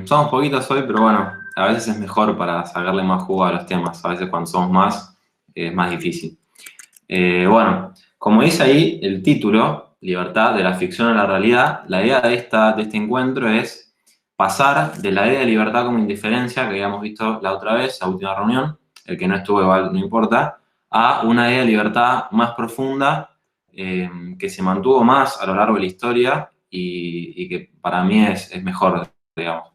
Somos poquitos hoy, pero bueno, a veces es mejor para sacarle más jugo a los temas. A veces cuando somos más, es más difícil. Bueno, como dice ahí el título, Libertad de la ficción a la realidad, la idea de este encuentro es pasar de la idea de libertad como indiferencia, que habíamos visto la otra vez, la última reunión, el que no estuvo igual no importa, a una idea de libertad más profunda, que se mantuvo más a lo largo de la historia y que para mí es mejor, digamos,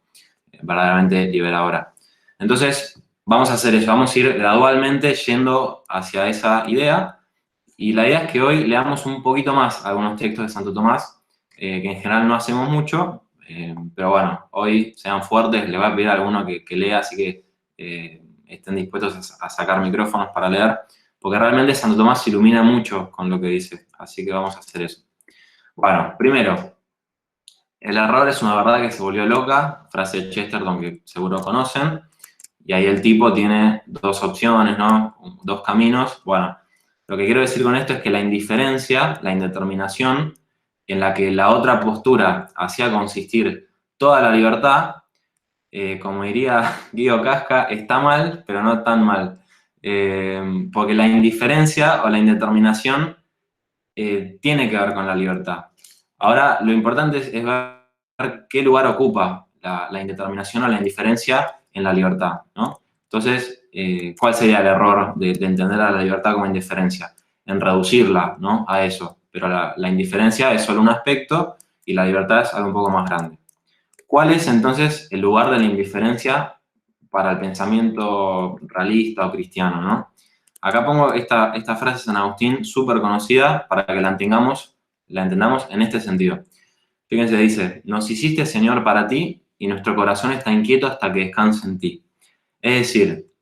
verdaderamente liberadora. Entonces, vamos a hacer eso, vamos a ir gradualmente yendo hacia esa idea. Y la idea es que hoy leamos un poquito más algunos textos de Santo Tomás, que en general no hacemos mucho, pero bueno, hoy sean fuertes, les voy a pedir a alguno que lea, así que estén dispuestos a sacar micrófonos para leer, porque realmente Santo Tomás se ilumina mucho con lo que dice, así que vamos a hacer eso. Bueno, primero, el error es una verdad que se volvió loca, frase de Chesterton que seguro conocen, y ahí el tipo tiene dos opciones, ¿no? Dos caminos. Bueno, lo que quiero decir con esto es que la indiferencia, la indeterminación, en la que la otra postura hacía consistir toda la libertad, como diría Guido Casca, está mal, pero no tan mal. Porque la indiferencia o la indeterminación tiene que ver con la libertad. Ahora, lo importante es ver qué lugar ocupa la indeterminación o la indiferencia en la libertad, ¿no? Entonces, ¿cuál sería el error de entender a la libertad como indiferencia? En reducirla, ¿no? A eso. Pero la indiferencia es solo un aspecto y la libertad es algo un poco más grande. ¿Cuál es entonces el lugar de la indiferencia para el pensamiento realista o cristiano, ¿no? Acá pongo esta frase de San Agustín, súper conocida, para que la entendamos en este sentido. Fíjense, dice, nos hiciste, Señor, para ti, y nuestro corazón está inquieto hasta que descanse en ti. Es decir,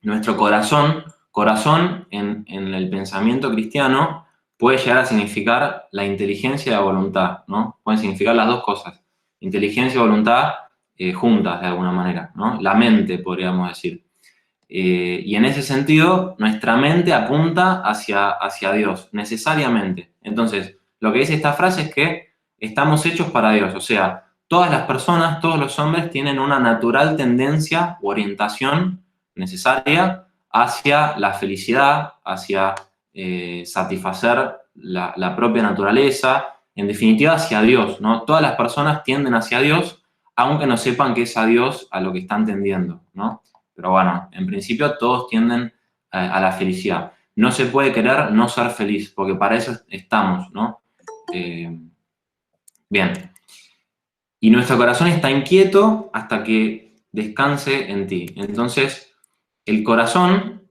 nuestro corazón en el pensamiento cristiano puede llegar a significar la inteligencia y la voluntad, ¿no? Pueden significar las dos cosas, inteligencia y voluntad juntas de alguna manera, ¿no? La mente, podríamos decir. Y en ese sentido, nuestra mente apunta hacia Dios, necesariamente. Entonces, lo que dice esta frase es que estamos hechos para Dios, o sea, todas las personas, todos los hombres tienen una natural tendencia u orientación necesaria hacia la felicidad, hacia satisfacer la propia naturaleza, en definitiva hacia Dios, ¿no? Todas las personas tienden hacia Dios, aunque no sepan que es a Dios a lo que están tendiendo, ¿no? Pero bueno, en principio todos tienden a la felicidad. No se puede querer no ser feliz, porque para eso estamos, ¿no? Bien. Y nuestro corazón está inquieto hasta que descanse en ti. Entonces, el corazón,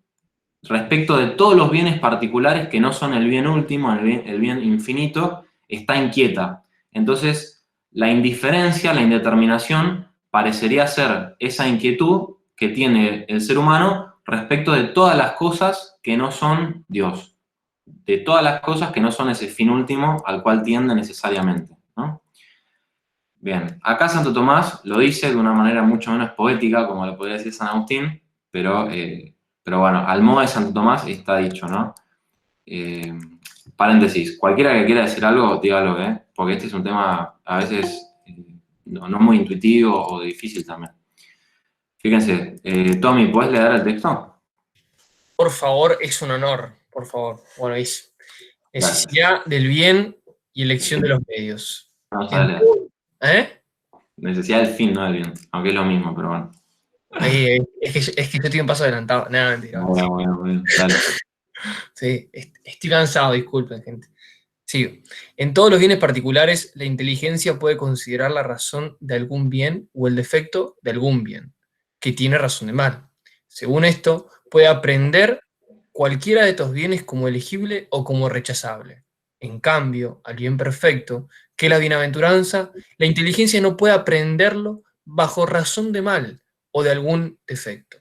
respecto de todos los bienes particulares que no son el bien último, el bien infinito, está inquieta. Entonces, la indiferencia, la indeterminación, parecería ser esa inquietud que tiene el ser humano respecto de todas las cosas que no son Dios, de todas las cosas que no son ese fin último al cual tiende necesariamente, ¿no? Bien, acá Santo Tomás lo dice de una manera mucho menos poética, como lo podría decir San Agustín, pero bueno, al modo de Santo Tomás está dicho, ¿no? Eh, Paréntesis, cualquiera que quiera decir algo, dígalo, ¿eh? Porque este es un tema a veces no muy intuitivo o difícil también. Fíjense, Tommy, ¿puedes leer el texto? Por favor, es un honor, por favor. Bueno, es Gracias. necesidad del bien y elección de los medios. Vamos a En leer. todo- ¿Eh? Necesidad del fin, no del bien. Aunque es lo mismo, pero bueno. Es que yo estoy un paso adelantado. Nada, mentira. Bueno, bueno, bueno, dale. Sí, estoy cansado, disculpen, gente. Sigo. En todos los bienes particulares, la inteligencia puede considerar la razón de algún bien o el defecto de algún bien, que tiene razón de mal. Según esto, puede aprender cualquiera de estos bienes como elegible o como rechazable. En cambio, al bien perfecto, que es la bienaventuranza, la inteligencia no puede aprenderlo bajo razón de mal o de algún defecto.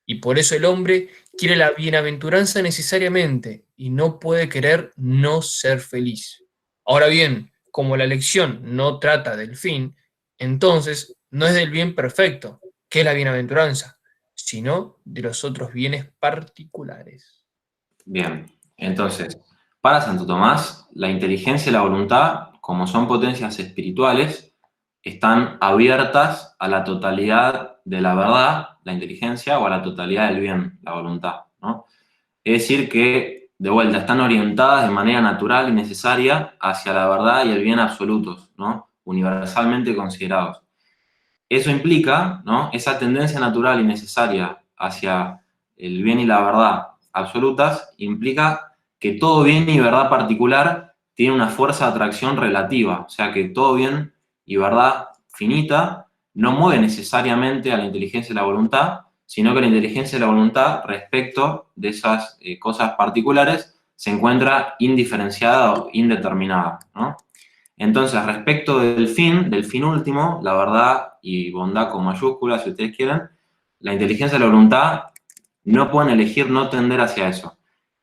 Y por eso el hombre quiere la bienaventuranza necesariamente y no puede querer no ser feliz. Ahora bien, como la lección no trata del fin, entonces no es del bien perfecto, que es la bienaventuranza, sino de los otros bienes particulares. Bien, entonces, para Santo Tomás, la inteligencia y la voluntad, como son potencias espirituales, están abiertas a la totalidad de la verdad, la inteligencia, o a la totalidad del bien, la voluntad, ¿no? Es decir, que, de vuelta, están orientadas de manera natural y necesaria hacia la verdad y el bien absolutos, ¿no? Universalmente considerados. Eso implica, ¿no? Esa tendencia natural y necesaria hacia el bien y la verdad absolutas, implica que todo bien y verdad particular tiene una fuerza de atracción relativa, o sea que todo bien y verdad finita no mueve necesariamente a la inteligencia y la voluntad, sino que la inteligencia y la voluntad respecto de esas cosas particulares se encuentra indiferenciada o indeterminada, ¿no? Entonces, respecto del fin último, la verdad y bondad con mayúsculas, si ustedes quieren, la inteligencia y la voluntad no pueden elegir no tender hacia eso.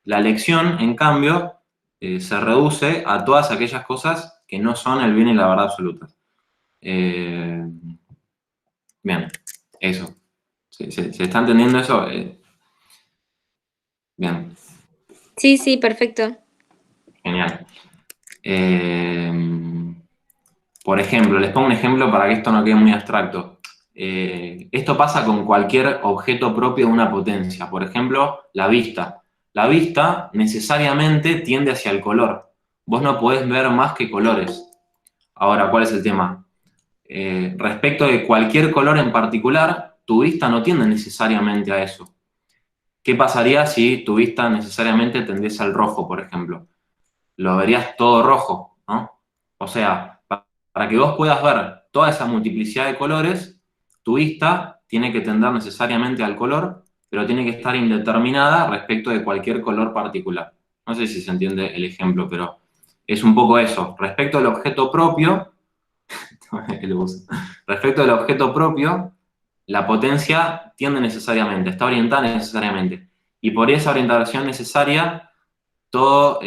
La elección, en cambio, se reduce a todas aquellas cosas que no son el bien y la verdad absoluta. Bien, eso. ¿Se está entendiendo eso? Bien, Sí, sí, perfecto. genial. Por ejemplo, les pongo un ejemplo para que esto no quede muy abstracto. Esto pasa con cualquier objeto propio de una potencia. Por ejemplo, la vista. La vista necesariamente tiende hacia el color. Vos no podés ver más que colores. Ahora, ¿cuál es el tema? Respecto de cualquier color en particular, tu vista no tiende necesariamente a eso. ¿Qué pasaría si tu vista necesariamente tendiese al rojo, por ejemplo? Lo verías todo rojo, ¿no? O sea, para que vos puedas ver toda esa multiplicidad de colores, tu vista tiene que tender necesariamente al color, pero tiene que estar indeterminada respecto de cualquier color particular. No sé si se entiende el ejemplo, pero es un poco eso. Respecto al objeto propio, respecto al objeto propio, la potencia tiende necesariamente, está orientada necesariamente. Y por esa orientación necesaria, todo,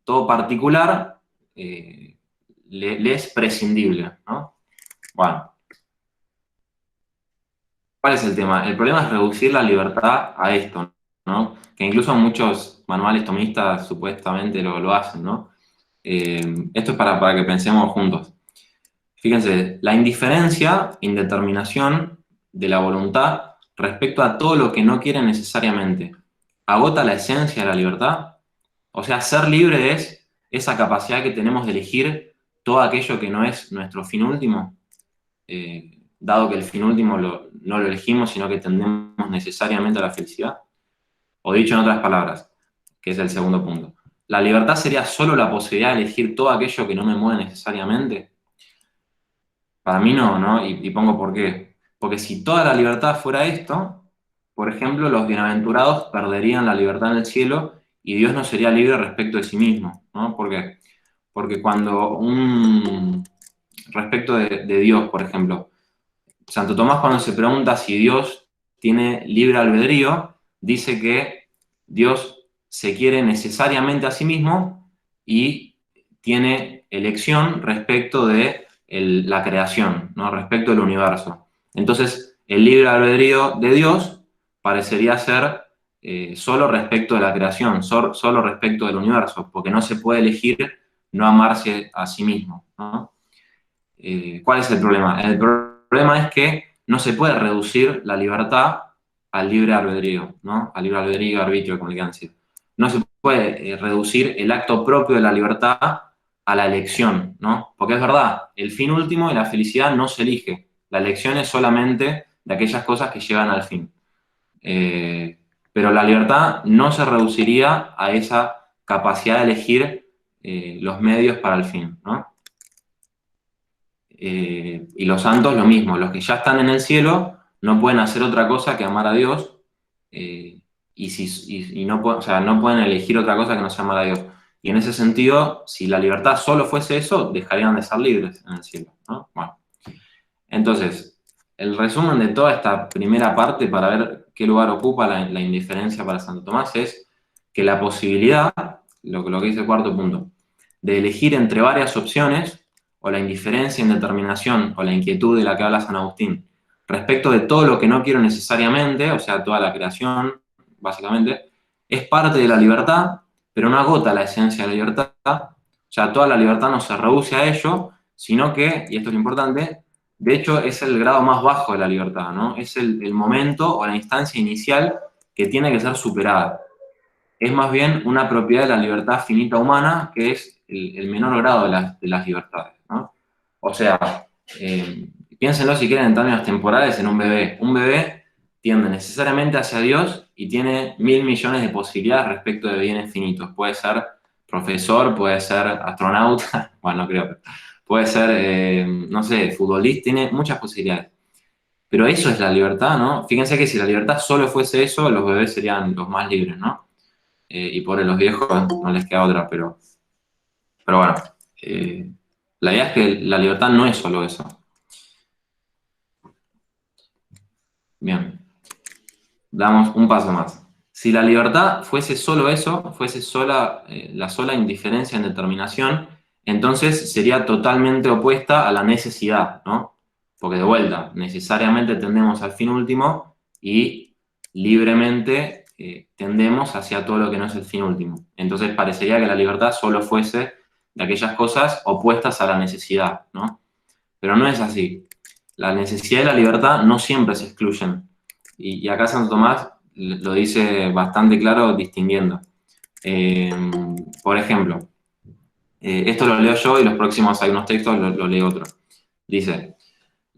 todo particular le es prescindible, ¿no? Bueno, ¿cuál es el tema? El problema es reducir la libertad a esto, ¿no? Que incluso muchos manuales tomistas supuestamente lo hacen, ¿no? Esto es para que pensemos juntos. Fíjense, la indiferencia, indeterminación de la voluntad respecto a todo lo que no quiere necesariamente, ¿agota la esencia de la libertad? O sea, ser libre es esa capacidad que tenemos de elegir todo aquello que no es nuestro fin último, dado que el fin último no lo elegimos, sino que tendemos necesariamente a la felicidad. O dicho en otras palabras, que es el segundo punto, ¿la libertad sería solo la posibilidad de elegir todo aquello que no me mueve necesariamente? Para mí no, ¿no? Y pongo por qué. Porque si toda la libertad fuera esto, por ejemplo, los bienaventurados perderían la libertad en el cielo y Dios no sería libre respecto de sí mismo, ¿no? ¿Por qué? Porque respecto de Dios, por ejemplo, Santo Tomás cuando se pregunta si Dios tiene libre albedrío, dice que Dios se quiere necesariamente a sí mismo y tiene elección respecto de la creación, ¿no? Respecto del universo. Entonces, el libre albedrío de Dios parecería ser solo respecto de la creación, solo respecto del universo, porque no se puede elegir no amarse a sí mismo, ¿no? ¿Cuál es el problema? El problema es que no se puede reducir la libertad al libre albedrío, ¿no? Al libre albedrío, arbitrio, como le quieran decir. No se puede reducir el acto propio de la libertad a la elección, ¿no? Porque es verdad, el fin último de la felicidad no se elige. La elección es solamente de aquellas cosas que llegan al fin. Pero la libertad no se reduciría a esa capacidad de elegir los medios para el fin, ¿no? Y los santos lo mismo, los que ya están en el cielo no pueden hacer otra cosa que amar a Dios y no, o sea, no pueden elegir otra cosa que no sea amar a Dios. Y en ese sentido, si la libertad solo fuese eso, dejarían de ser libres en el cielo, ¿no? Bueno, entonces, el resumen de toda esta primera parte para ver qué lugar ocupa la indiferencia para Santo Tomás es que la posibilidad, lo que dice el cuarto punto, de elegir entre varias opciones, o la indiferencia, indeterminación, o la inquietud de la que habla San Agustín, respecto de todo lo que no quiero necesariamente, o sea, toda la creación, básicamente, es parte de la libertad, pero no agota la esencia de la libertad, o sea, toda la libertad no se reduce a ello, sino que, y esto es lo importante, de hecho es el grado más bajo de la libertad, ¿no? Es el momento o la instancia inicial que tiene que ser superada. Es más bien una propiedad de la libertad finita humana, que es el menor grado de las libertades, ¿no? O sea, piénsenlo si quieren en términos temporales en un bebé. Un bebé tiende necesariamente hacia Dios y tiene 1.000 millones de posibilidades respecto de bienes finitos. Puede ser profesor, puede ser astronauta, bueno, no creo, puede ser, no sé, futbolista, tiene muchas posibilidades. Pero eso es la libertad, ¿no? Fíjense que si la libertad solo fuese eso, los bebés serían los más libres, ¿no? Y por los viejos no les queda otra, pero bueno, la idea es que la libertad no es solo eso. Bien, damos un paso más. Si la libertad fuese solo eso, fuese la sola indiferencia en determinación, entonces sería totalmente opuesta a la necesidad, ¿no? Porque de vuelta, necesariamente tendemos al fin último y libremente tendemos hacia todo lo que no es el fin último. Entonces parecería que la libertad solo fuese de aquellas cosas opuestas a la necesidad, ¿no? Pero no es así. La necesidad y la libertad no siempre se excluyen. Y acá Santo Tomás lo dice bastante claro distinguiendo. Por ejemplo, esto lo leo yo y los próximos hay unos textos, lo lee otro. Dice,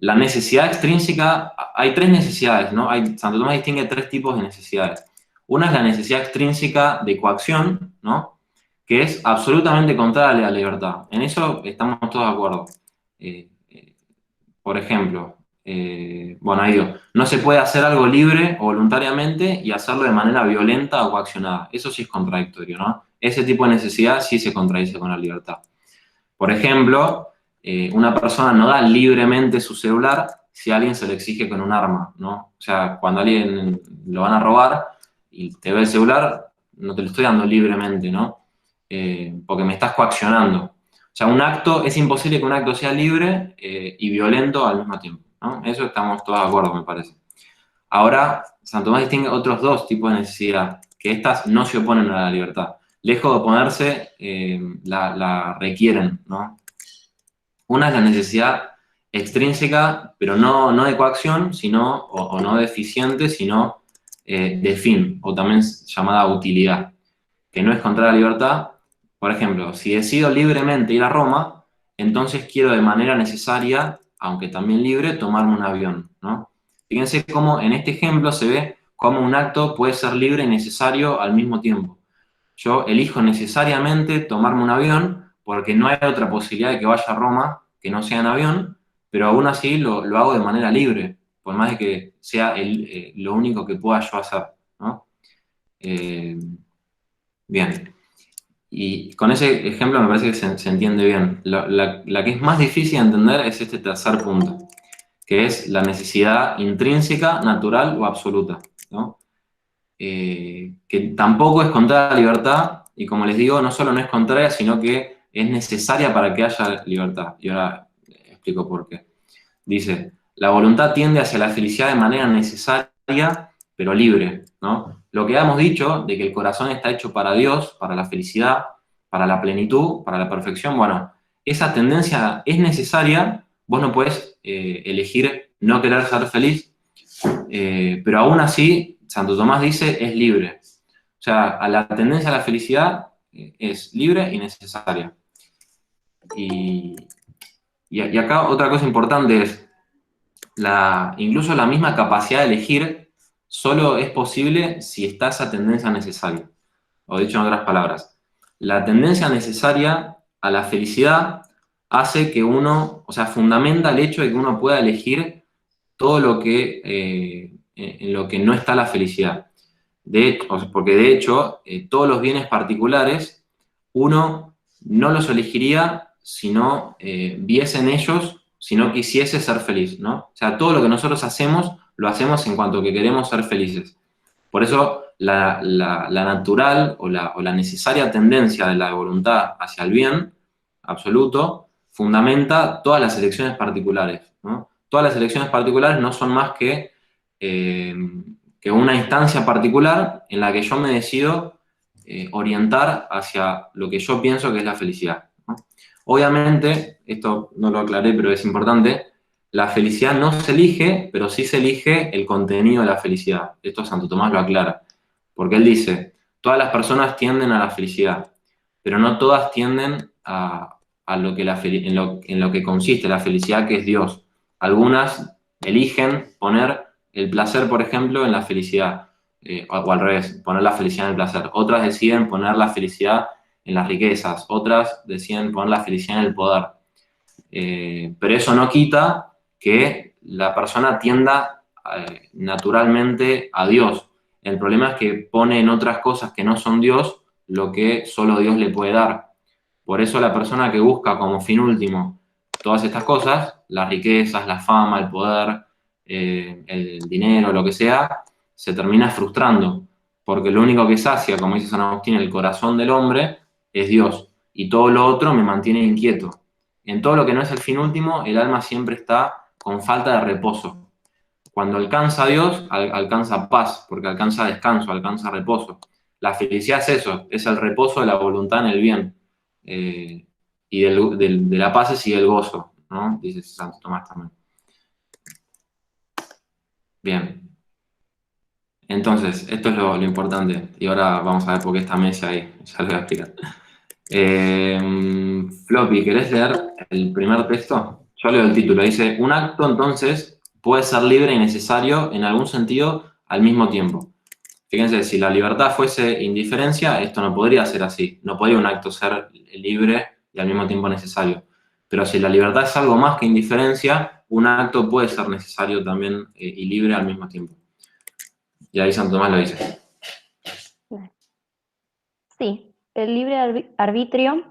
la necesidad extrínseca, hay tres necesidades, ¿no? Santo Tomás distingue tres tipos de necesidades. Una es la necesidad extrínseca de coacción, ¿no? Que es absolutamente contraria a la libertad. En eso estamos todos de acuerdo. Por ejemplo, bueno, ahí digo, no se puede hacer algo libre o voluntariamente y hacerlo de manera violenta o coaccionada. Eso sí es contradictorio, ¿no? Ese tipo de necesidad sí se contradice con la libertad. Por ejemplo, una persona no da libremente su celular si a alguien se le exige con un arma, ¿no? O sea, cuando a alguien lo van a robar y te ve el celular, no te lo estoy dando libremente, ¿no? Porque me estás coaccionando. O sea, es imposible que un acto sea libre y violento al mismo tiempo, ¿no? Eso estamos todos de acuerdo, me parece. Ahora, Santo Tomás distingue otros dos tipos de necesidad, que estas no se oponen a la libertad. Lejos de oponerse, la requieren, ¿no? Una es la necesidad extrínseca, pero no de coacción, sino, o no de eficiente, sino de fin, o también llamada utilidad, que no es contra la libertad. Por ejemplo, si decido libremente ir a Roma, entonces quiero de manera necesaria, aunque también libre, tomarme un avión, ¿no? Fíjense cómo en este ejemplo se ve cómo un acto puede ser libre y necesario al mismo tiempo. Yo elijo necesariamente tomarme un avión porque no hay otra posibilidad de que vaya a Roma que no sea en avión, pero aún así lo hago de manera libre, por más de que sea lo único que pueda yo hacer, ¿no? Bien. Y con ese ejemplo me parece que se entiende bien. La que es más difícil de entender es este tercer punto, que es la necesidad intrínseca, natural o absoluta, ¿no? Que tampoco es contraria a la libertad, y como les digo, no solo no es contraria, sino que es necesaria para que haya libertad. Y ahora explico por qué. Dice, la voluntad tiende hacia la felicidad de manera necesaria, pero libre, ¿no? Lo que hemos dicho de que el corazón está hecho para Dios, para la felicidad, para la plenitud, para la perfección, bueno, esa tendencia es necesaria, vos no podés elegir no querer ser feliz, pero aún así, Santo Tomás dice, es libre. O sea, a la tendencia a la felicidad es libre y necesaria. Y acá otra cosa importante es, incluso la misma capacidad de elegir solo es posible si está esa tendencia necesaria. O dicho en otras palabras, la tendencia necesaria a la felicidad hace que uno, o sea, fundamenta el hecho de que uno pueda elegir todo lo que, en lo que no está la felicidad. Porque de hecho, todos los bienes particulares, uno no los elegiría si no viese en ellos, si no quisiese ser feliz, ¿no? O sea, todo lo que nosotros hacemos, lo hacemos en cuanto que queremos ser felices. Por eso, la natural o la necesaria tendencia de la voluntad hacia el bien absoluto fundamenta todas las elecciones particulares, ¿no? Todas las elecciones particulares no son más que una instancia particular en la que yo me decido orientar hacia lo que yo pienso que es la felicidad, ¿no? Obviamente, esto no lo aclaré, pero es importante, la felicidad no se elige, pero sí se elige el contenido de la felicidad. Esto Santo Tomás lo aclara, porque él dice, todas las personas tienden a la felicidad, pero no todas tienden a lo que en lo que consiste la felicidad, que es Dios. Algunas eligen poner el placer, por ejemplo, en la felicidad, o al revés, poner la felicidad en el placer. Otras deciden poner la felicidad en las riquezas, otras deciden poner la felicidad en el poder. Pero eso no quita que la persona tienda naturalmente a Dios. El problema es que pone en otras cosas que no son Dios lo que solo Dios le puede dar. Por eso la persona que busca como fin último todas estas cosas, las riquezas, la fama, el poder, el dinero, lo que sea, se termina frustrando, porque lo único que sacia, como dice San Agustín, el corazón del hombre es Dios, y todo lo otro me mantiene inquieto. En todo lo que no es el fin último, el alma siempre está con falta de reposo. Cuando alcanza a Dios, alcanza paz, porque alcanza descanso, alcanza reposo. La felicidad es eso, es el reposo de la voluntad en el bien. Y de la paz y el gozo, ¿no? Dice Santo Tomás también. Bien. Entonces, esto es lo importante. Y ahora vamos a ver por qué esta mesa ahí. Ya lo voy a explicar. Floppy, ¿querés leer el primer texto? Yo leo el título. Dice, un acto entonces puede ser libre y necesario en algún sentido al mismo tiempo. Fíjense, si la libertad fuese indiferencia, esto no podría ser así. No podría un acto ser libre y al mismo tiempo necesario. Pero si la libertad es algo más que indiferencia, un acto puede ser necesario también y libre al mismo tiempo. Y ahí Santo Tomás lo dice. Sí, el libre arbitrio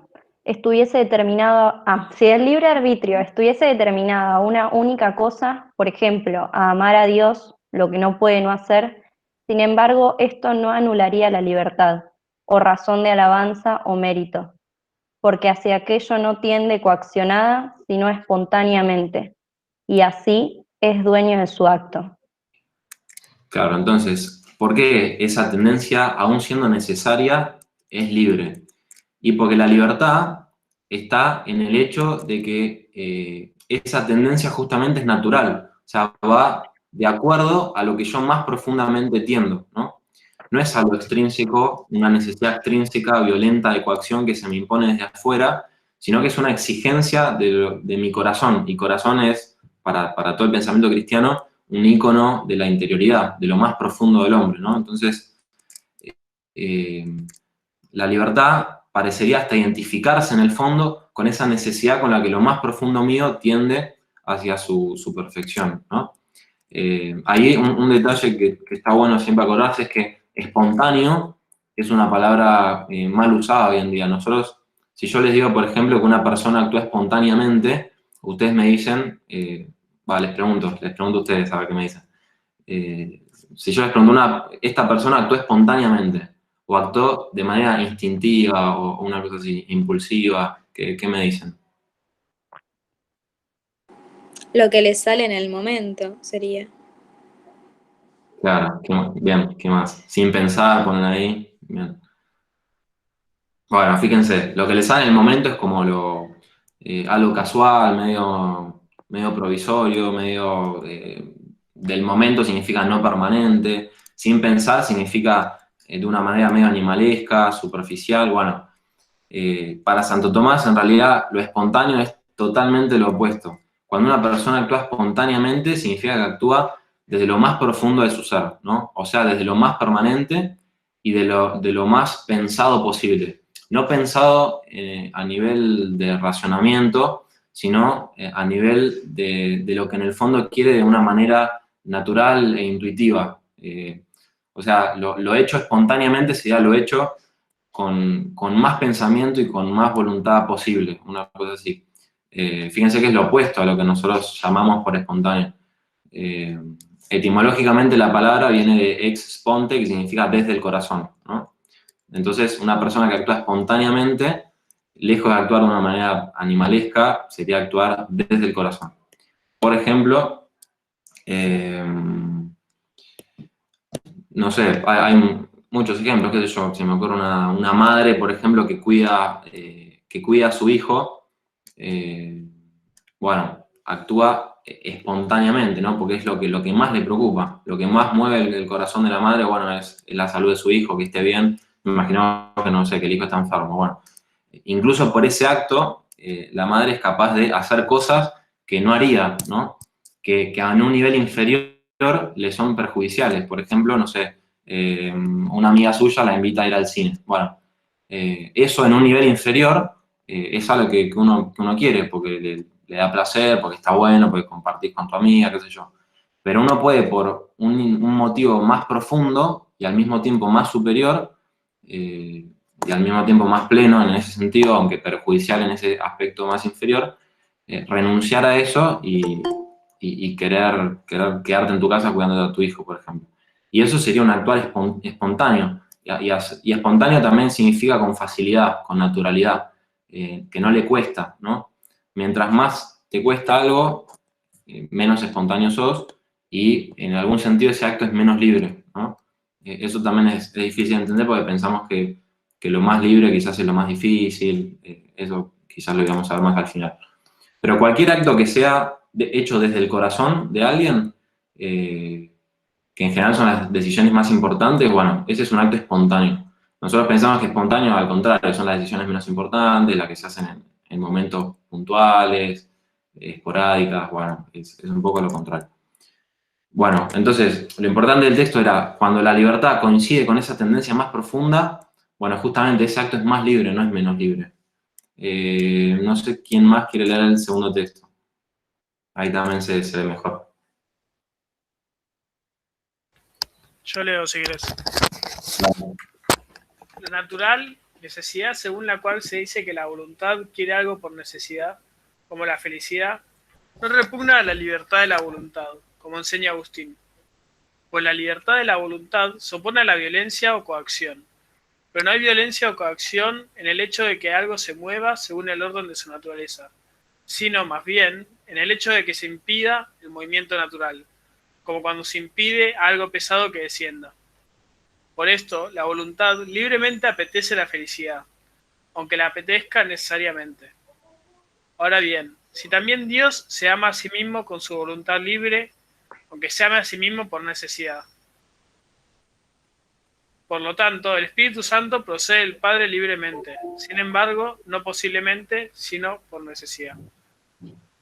estuviese determinado, si el libre arbitrio estuviese determinado a una única cosa, por ejemplo, a amar a Dios, lo que no puede no hacer, sin embargo, esto no anularía la libertad, o razón de alabanza o mérito, porque hacia aquello no tiende coaccionada, sino espontáneamente, y así es dueño de su acto. Claro, entonces, ¿por qué esa tendencia, aún siendo necesaria, es libre? Y porque la libertad está en el hecho de que esa tendencia justamente es natural, o sea, va de acuerdo a lo que yo más profundamente tiendo, ¿no? No es algo extrínseco, una necesidad extrínseca, violenta, de coacción que se me impone desde afuera, sino que es una exigencia de mi corazón. Y corazón es, para todo el pensamiento cristiano, un ícono de la interioridad, de lo más profundo del hombre, ¿no? Entonces, la libertad parecería hasta identificarse en el fondo con esa necesidad con la que lo más profundo mío tiende hacia su perfección, ¿no? Ahí un detalle que está bueno siempre acordarse es que espontáneo es una palabra mal usada hoy en día. Nosotros, si yo les digo, por ejemplo, que una persona actúa espontáneamente, ustedes me dicen, les pregunto a ustedes a ver qué me dicen. Si yo les pregunto, esta persona actuó espontáneamente o actuó de manera instintiva o una cosa así, impulsiva, ¿qué me dicen? Lo que le sale en el momento sería. Claro, bien, ¿qué más? Sin pensar, ponen ahí. Bien. Bueno, fíjense, lo que les sale en el momento es como algo casual, medio provisorio, medio del momento significa no permanente. Sin pensar significa de una manera medio animalesca, superficial. Bueno, para Santo Tomás, en realidad, lo espontáneo es totalmente lo opuesto. Cuando una persona actúa espontáneamente, significa que actúa desde lo más profundo de su ser, ¿no? O sea, desde lo más permanente y de lo más pensado posible. No pensado a nivel de racionamiento, sino a nivel de lo que en el fondo quiere de una manera natural e intuitiva. O sea, lo hecho espontáneamente sería lo hecho con más pensamiento y con más voluntad posible, una cosa así. Fíjense que es lo opuesto a lo que nosotros llamamos por espontáneo. Etimológicamente la palabra viene de ex sponte, que significa desde el corazón, ¿no? Entonces, una persona que actúa espontáneamente, lejos de actuar de una manera animalesca, sería actuar desde el corazón. Por ejemplo, no sé, hay muchos ejemplos, qué sé yo, se me ocurre una madre, por ejemplo, que cuida a su hijo bueno, actúa espontáneamente, ¿no? Porque es lo que más le preocupa, lo que más mueve el corazón de la madre, bueno, es la salud de su hijo, que esté bien. Me imagino que, no sé, que el hijo está enfermo. Bueno, incluso por ese acto, la madre es capaz de hacer cosas que no haría, ¿no? Que a un nivel inferior le son perjudiciales. Por ejemplo, no sé, una amiga suya la invita a ir al cine. Bueno, eso en un nivel inferior es algo que uno quiere, porque le da placer, porque está bueno, porque compartís con tu amiga, qué sé yo. Pero uno puede, por un motivo más profundo y al mismo tiempo más superior, y al mismo tiempo más pleno en ese sentido, aunque perjudicial en ese aspecto más inferior, renunciar a eso y querer quedarte en tu casa cuidando a tu hijo, por ejemplo. Y eso sería un actuar espontáneo. Y espontáneo también significa con facilidad, con naturalidad, que no le cuesta, ¿no? Mientras más te cuesta algo, menos espontáneo sos y en algún sentido ese acto es menos libre, ¿no? Eso también es difícil de entender porque pensamos que lo más libre quizás es lo más difícil, eso quizás lo íbamos a ver más al final. Pero cualquier acto que sea hecho desde el corazón de alguien, que en general son las decisiones más importantes, bueno, ese es un acto espontáneo. Nosotros pensamos que espontáneo, al contrario, son las decisiones menos importantes, las que se hacen en momentos puntuales, esporádicas, bueno, es un poco lo contrario. Bueno, entonces, lo importante del texto era, cuando la libertad coincide con esa tendencia más profunda, bueno, justamente ese acto es más libre, no es menos libre. No sé quién más quiere leer el segundo texto. Ahí también se ve mejor. Yo leo si querés. La natural necesidad según la cual se dice que la voluntad quiere algo por necesidad, como la felicidad, no repugna a la libertad de la voluntad, como enseña Agustín. Pues la libertad de la voluntad se opone a la violencia o coacción. Pero no hay violencia o coacción en el hecho de que algo se mueva según el orden de su naturaleza, sino más bien en el hecho de que se impida el movimiento natural, como cuando se impide a algo pesado que descienda. Por esto, la voluntad libremente apetece la felicidad, aunque la apetezca necesariamente. Ahora bien, si también Dios se ama a sí mismo con su voluntad libre, aunque se ame a sí mismo por necesidad. Por lo tanto, el Espíritu Santo procede del Padre libremente, sin embargo, no posiblemente, sino por necesidad.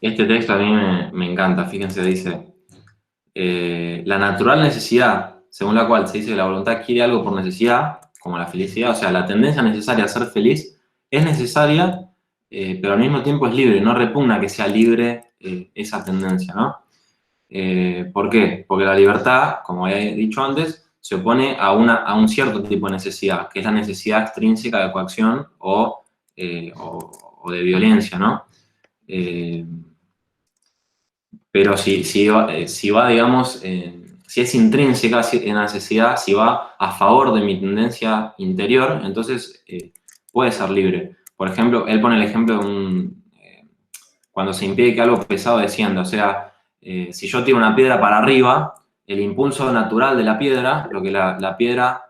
Este texto a mí me encanta, fíjense, dice, la natural necesidad, según la cual se dice que la voluntad quiere algo por necesidad, como la felicidad, o sea, la tendencia necesaria a ser feliz, es necesaria, pero al mismo tiempo es libre, no repugna que sea libre esa tendencia, ¿no? ¿Por qué? Porque la libertad, como he dicho antes, se opone a un cierto tipo de necesidad, que es la necesidad extrínseca de coacción o de violencia, ¿no? Pero si va, digamos, si es intrínseca en la necesidad, si va a favor de mi tendencia interior, entonces puede ser libre. Por ejemplo, él pone el ejemplo de cuando se impide que algo pesado descienda, o sea, si yo tiro una piedra para arriba, el impulso natural de la piedra, lo que la piedra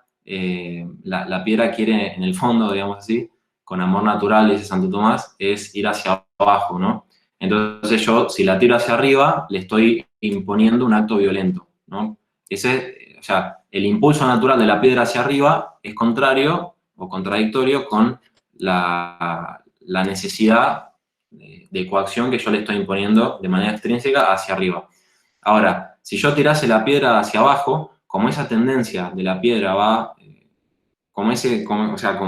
quiere en el fondo, digamos así, con amor natural, dice Santo Tomás, es ir hacia abajo, ¿no? Entonces yo, si la tiro hacia arriba, le estoy imponiendo un acto violento, ¿no? O sea, el impulso natural de la piedra hacia arriba es contrario o contradictorio con la necesidad de coacción que yo le estoy imponiendo de manera extrínseca hacia arriba. Ahora, si yo tirase la piedra hacia abajo, como esa tendencia de la piedra va, como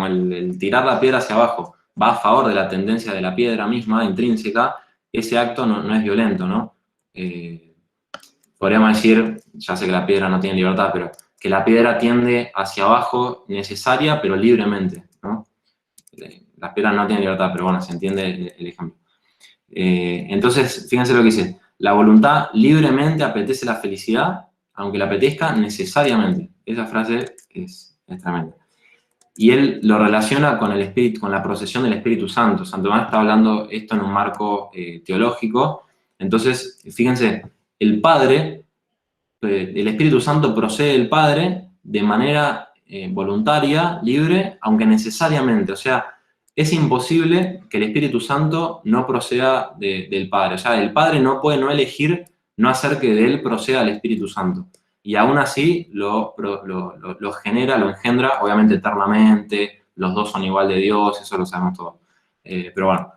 el tirar la piedra hacia abajo va a favor de la tendencia de la piedra misma, intrínseca, ese acto no es violento, ¿no? Podríamos decir, ya sé que la piedra no tiene libertad, pero que la piedra tiende hacia abajo necesaria, pero libremente, ¿no? Las piedras no tienen libertad, pero bueno, se entiende el ejemplo. Entonces, fíjense lo que dice. La voluntad libremente apetece la felicidad, aunque la apetezca necesariamente. Esa frase es tremenda. Y él lo relaciona con el Espíritu, con la procesión del Espíritu Santo. Santo Tomás está hablando esto en un marco teológico. Entonces, fíjense, el Padre, el Espíritu Santo procede del Padre de manera voluntaria, libre, aunque necesariamente. O sea, es imposible que el Espíritu Santo no proceda del Padre. O sea, el Padre no puede no elegir no hacer que de él proceda el Espíritu Santo. Y aún así lo genera, lo engendra, obviamente eternamente, los dos son igual de Dios, eso lo sabemos todos. Pero bueno,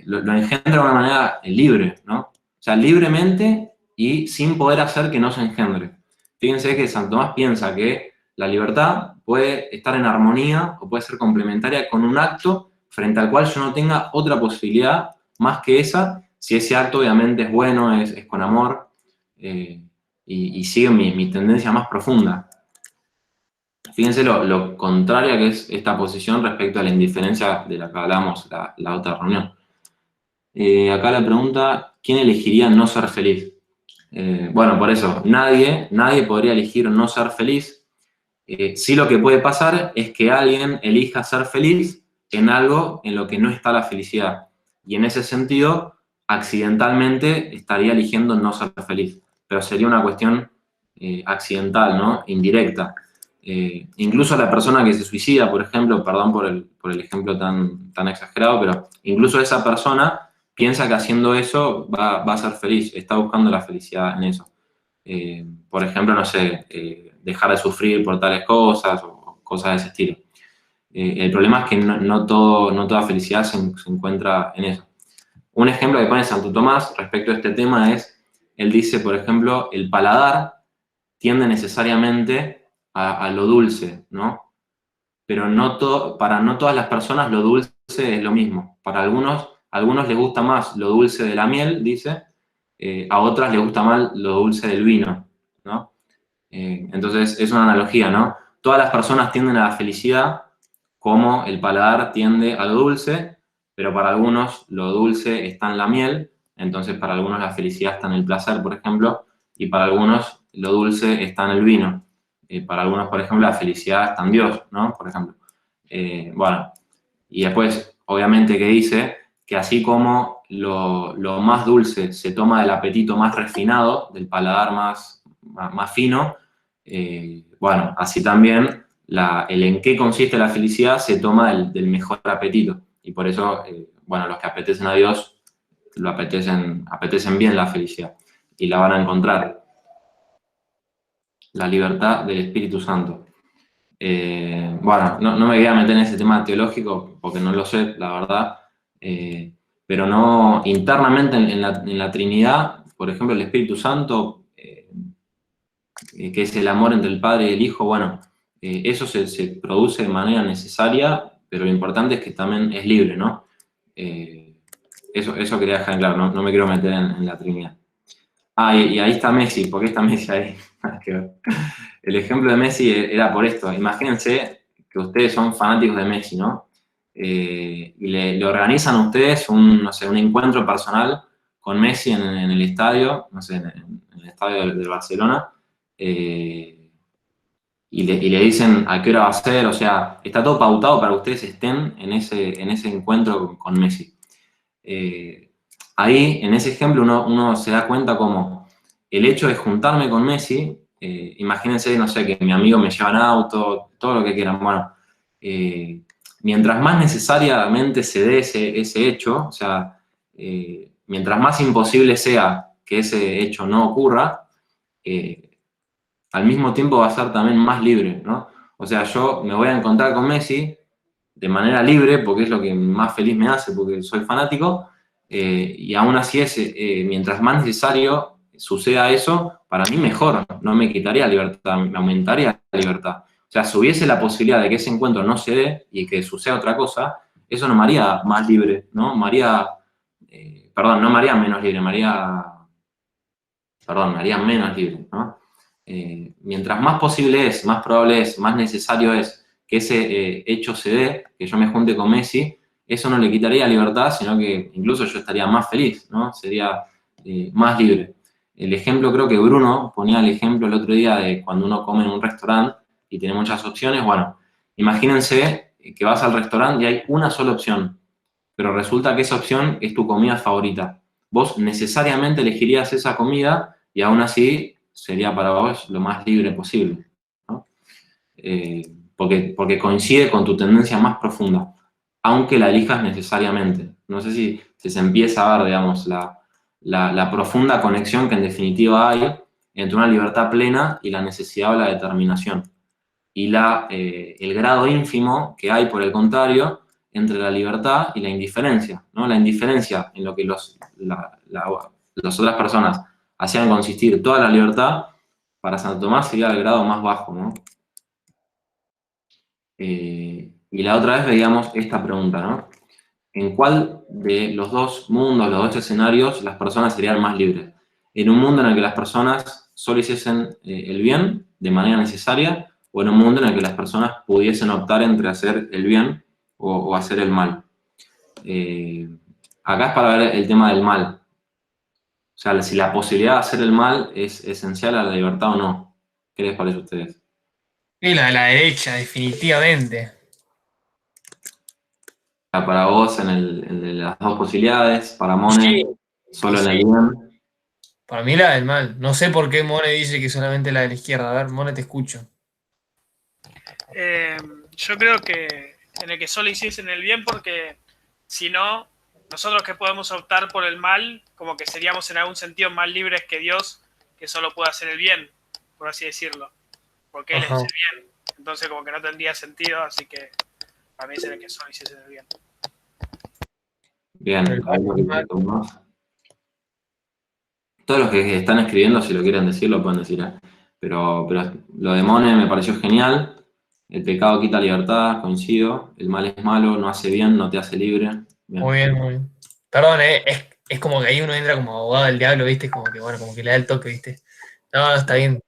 lo engendra de una manera libre, ¿no? O sea, libremente y sin poder hacer que no se engendre. Fíjense que Santo Tomás piensa que la libertad puede estar en armonía o puede ser complementaria con un acto frente al cual yo no tenga otra posibilidad más que esa, si ese acto obviamente es bueno, es con amor, y sigue mi tendencia más profunda. Fíjense lo contraria que es esta posición respecto a la indiferencia de la que hablamos la otra reunión. Acá la pregunta, ¿quién elegiría no ser feliz? Bueno, por eso, nadie podría elegir no ser feliz. Sí, lo que puede pasar es que alguien elija ser feliz en algo en lo que no está la felicidad. Y en ese sentido, accidentalmente estaría eligiendo no ser feliz. Pero sería una cuestión accidental, ¿no? Indirecta. Incluso la persona que se suicida, por ejemplo, perdón por el ejemplo tan exagerado, pero incluso esa persona piensa que haciendo eso va a ser feliz, está buscando la felicidad en eso. Por ejemplo, no sé, dejar de sufrir por tales cosas o cosas de ese estilo. El problema es que no toda felicidad se encuentra en eso. Un ejemplo que pone Santo Tomás respecto a este tema es, él dice, por ejemplo, el paladar tiende necesariamente a lo dulce, ¿no? Pero para no todas las personas lo dulce es lo mismo. Para algunos les gusta más lo dulce de la miel, dice, a otras les gusta más lo dulce del vino, ¿no? Entonces, es una analogía, ¿no? Todas las personas tienden a la felicidad como el paladar tiende a lo dulce, pero para algunos lo dulce está en la miel, entonces para algunos la felicidad está en el placer, por ejemplo, y para algunos lo dulce está en el vino. Para algunos, por ejemplo, la felicidad está en Dios, ¿no? Por ejemplo. Bueno, y después, obviamente, que dice que así como lo más dulce se toma del apetito más refinado, del paladar más fino, bueno, así también el en qué consiste la felicidad se toma del mejor apetito. Y por eso, bueno, los que apetecen a Dios apetecen bien la felicidad y la van a encontrar. La libertad del Espíritu Santo. Bueno, no me voy a meter en ese tema teológico porque no lo sé, la verdad, pero no, internamente en la Trinidad, por ejemplo, el Espíritu Santo, que es el amor entre el Padre y el Hijo, bueno, eso se produce de manera necesaria, pero lo importante es que también es libre, ¿no? Eso quería dejar en claro, no me quiero meter en la Trinidad. Y ahí está Messi, ¿por qué está Messi ahí? El ejemplo de Messi era por esto. Imagínense que ustedes son fanáticos de Messi, ¿no? Y le organizan a ustedes un encuentro personal con Messi en el estadio, no sé, en el estadio de Barcelona, y le dicen a qué hora va a ser, o sea, está todo pautado para que ustedes estén en ese encuentro con Messi. Ahí, en ese ejemplo, uno se da cuenta como el hecho de juntarme con Messi, imagínense, no sé, que mi amigo me lleva en auto, todo lo que quieran, bueno, mientras más necesariamente se dé ese hecho, o sea, mientras más imposible sea que ese hecho no ocurra, al mismo tiempo va a ser también más libre, ¿no? O sea, yo me voy a encontrar con Messi de manera libre, porque es lo que más feliz me hace, porque soy fanático, y aún así mientras más necesario suceda eso, para mí mejor, no me quitaría libertad, me aumentaría la libertad. O sea, si hubiese la posibilidad de que ese encuentro no se dé y que suceda otra cosa, eso no me haría más libre, ¿no? No me haría menos libre, me haría menos libre, ¿no? Mientras más posible es, más probable es, más necesario es que ese hecho se dé, que yo me junte con Messi, eso no le quitaría libertad, sino que incluso yo estaría más feliz, ¿no? Sería más libre. El ejemplo, creo que Bruno ponía el ejemplo el otro día de cuando uno come en un restaurante y tiene muchas opciones. Bueno, imagínense que vas al restaurante y hay una sola opción, pero resulta que esa opción es tu comida favorita. Vos necesariamente elegirías esa comida y aún así sería para vos lo más libre posible, ¿no? Porque coincide con tu tendencia más profunda. aunque la elijas necesariamente. No sé si se empieza a ver, digamos, la profunda conexión que en definitiva hay entre una libertad plena y la necesidad o la determinación. Y el grado ínfimo que hay, por el contrario, entre la libertad y la indiferencia, ¿no? La indiferencia en lo que las otras personas hacían consistir toda la libertad, para Santo Tomás sería el grado más bajo, ¿no? Y la otra vez veíamos esta pregunta, ¿no? ¿En cuál de los dos mundos, los dos escenarios, las personas serían más libres? ¿En un mundo en el que las personas solo hiciesen el bien de manera necesaria, o en un mundo en el que las personas pudiesen optar entre hacer el bien o hacer el mal? Acá es para ver el tema del mal. O sea, si la posibilidad de hacer el mal es esencial a la libertad o no. ¿Qué les parece a ustedes? Y la de la derecha, definitivamente. Para vos, en el de las dos posibilidades, para Mone, Sí, solo en sí. el bien. Para mí la del mal. No sé por qué Mone dice que solamente la de la izquierda. A ver, Mone, te escucho. Yo creo que en el que solo hiciesen el bien, porque si no, nosotros que podemos optar por el mal, como que seríamos en algún sentido más libres que Dios, que solo puede hacer el bien, por así decirlo, porque Él es Ajá. el bien. Entonces como que no tendría sentido, así que para mí es en el que solo hiciesen el bien. Bien, algo que te tomás. Todos los que están escribiendo, si lo quieren decir, lo pueden decir, ¿eh? Pero lo de Mone me pareció genial. El pecado quita libertad, coincido. El mal es malo, no hace bien, no te hace libre. Bien. Muy bien, muy bien. Perdón, es como que ahí uno entra como abogado del diablo, ¿viste? Como que, bueno, como que le da el toque, ¿viste? No, está bien.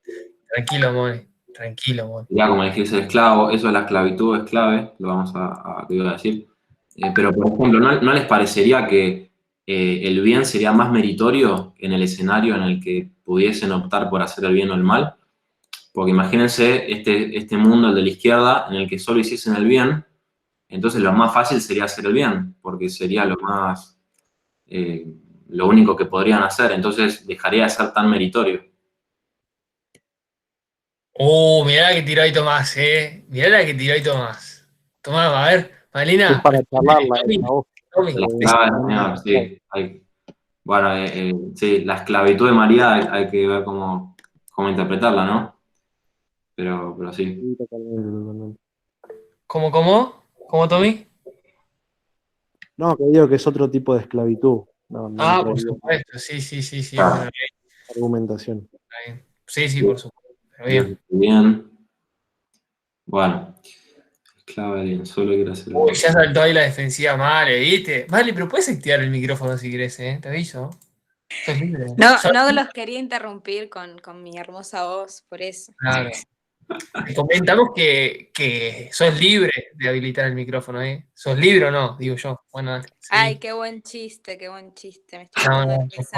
Tranquilo, Mone. Tranquilo, Mone. Sería como elegir ser esclavo, eso de la esclavitud es clave, lo vamos a decir. Pero, por ejemplo, ¿no les parecería que el bien sería más meritorio en el escenario en el que pudiesen optar por hacer el bien o el mal? Porque imagínense este mundo, el de la izquierda, en el que solo hiciesen el bien, entonces lo más fácil sería hacer el bien, porque sería lo único que podrían hacer, entonces dejaría de ser tan meritorio. Mirá la que tiró ahí Tomás, Mirá la que tiró ahí Tomás. Tomás, a ver, Es Malina. para charlarla, Tommy, a vos. Tommy. La esclava, señor, sí. Bueno, sí, la esclavitud de María hay que ver cómo interpretarla, ¿no? Pero sí. Sí, totalmente. ¿Cómo, Tommy? No, que digo que es otro tipo de esclavitud. No Por entraría supuesto, sí, Claro. bueno, en argumentación. está bien. Sí, por supuesto. Pero bien. Bien. Bueno. Esclava de bien, solo quiero hacer Uy, ya saltó ahí la defensiva, Male, ¿viste? Vale, pero puedes activar el micrófono si querés, te aviso. Sos libre. No los quería interrumpir con mi hermosa voz, por eso. Claro. Te comentamos que sos libre de habilitar el micrófono, ¿Sos libre o no? Digo yo. Bueno, dale. Sí. Ay, qué buen chiste, qué buen chiste. Me estoy No, matando de por risa.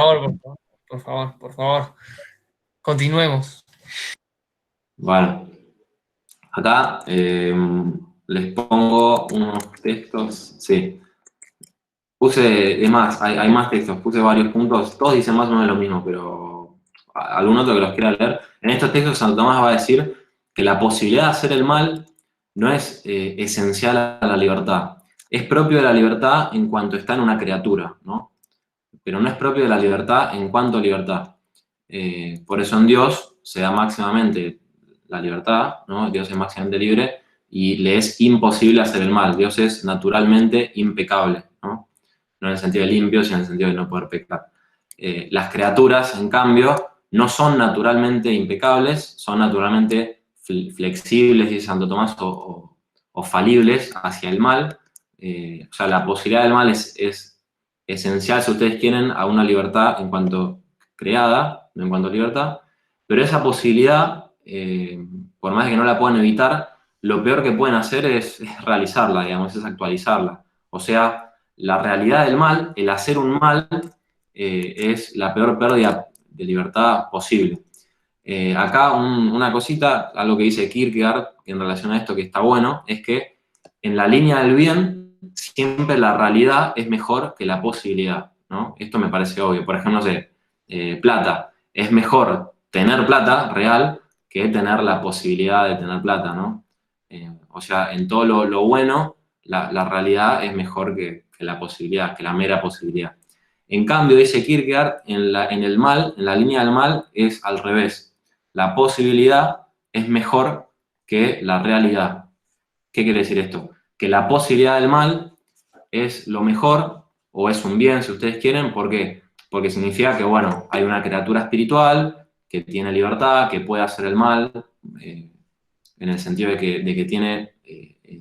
favor, por favor. Continuemos. Bueno, acá les pongo unos textos, sí. Es más, hay más textos, puse varios puntos, todos dicen más o menos lo mismo, pero algún otro que los quiera leer. En estos textos Santo Tomás va a decir que la posibilidad de hacer el mal no es esencial a la libertad. Es propio de la libertad en cuanto está en una criatura, ¿no? Pero no es propio de la libertad en cuanto a libertad. Por eso en Dios se da máximamente la libertad, ¿no? Dios es máximamente libre y le es imposible hacer el mal. Dios es naturalmente impecable, ¿no? No en el sentido de limpio, sino en el sentido de no poder pecar. Las criaturas, en cambio, no son naturalmente impecables, son naturalmente flexibles, dice Santo Tomás, o falibles hacia el mal. O sea, la posibilidad del mal es esencial, si ustedes quieren, a una libertad en cuanto creada, no en cuanto a libertad, pero esa posibilidad, por más de que no la puedan evitar, lo peor que pueden hacer es realizarla, digamos, es actualizarla. O sea, la realidad del mal, el hacer un mal, es la peor pérdida de libertad posible. Acá una cosita, algo que dice Kierkegaard en relación a esto que está bueno, es que en la línea del bien siempre la realidad es mejor que la posibilidad, ¿no? Esto me parece obvio. Por ejemplo, no sé, plata. Es mejor tener plata real que tener la posibilidad de tener plata, ¿no? O sea, en todo lo bueno, la realidad es mejor que la posibilidad, que la mera posibilidad. En cambio, dice Kierkegaard, en el mal, en la línea del mal, es al revés. La posibilidad es mejor que la realidad. ¿Qué quiere decir esto? Que la posibilidad del mal es lo mejor, o es un bien, si ustedes quieren. ¿Por qué? Porque significa que, bueno, hay una criatura espiritual que tiene libertad, que puede hacer el mal, en el sentido de que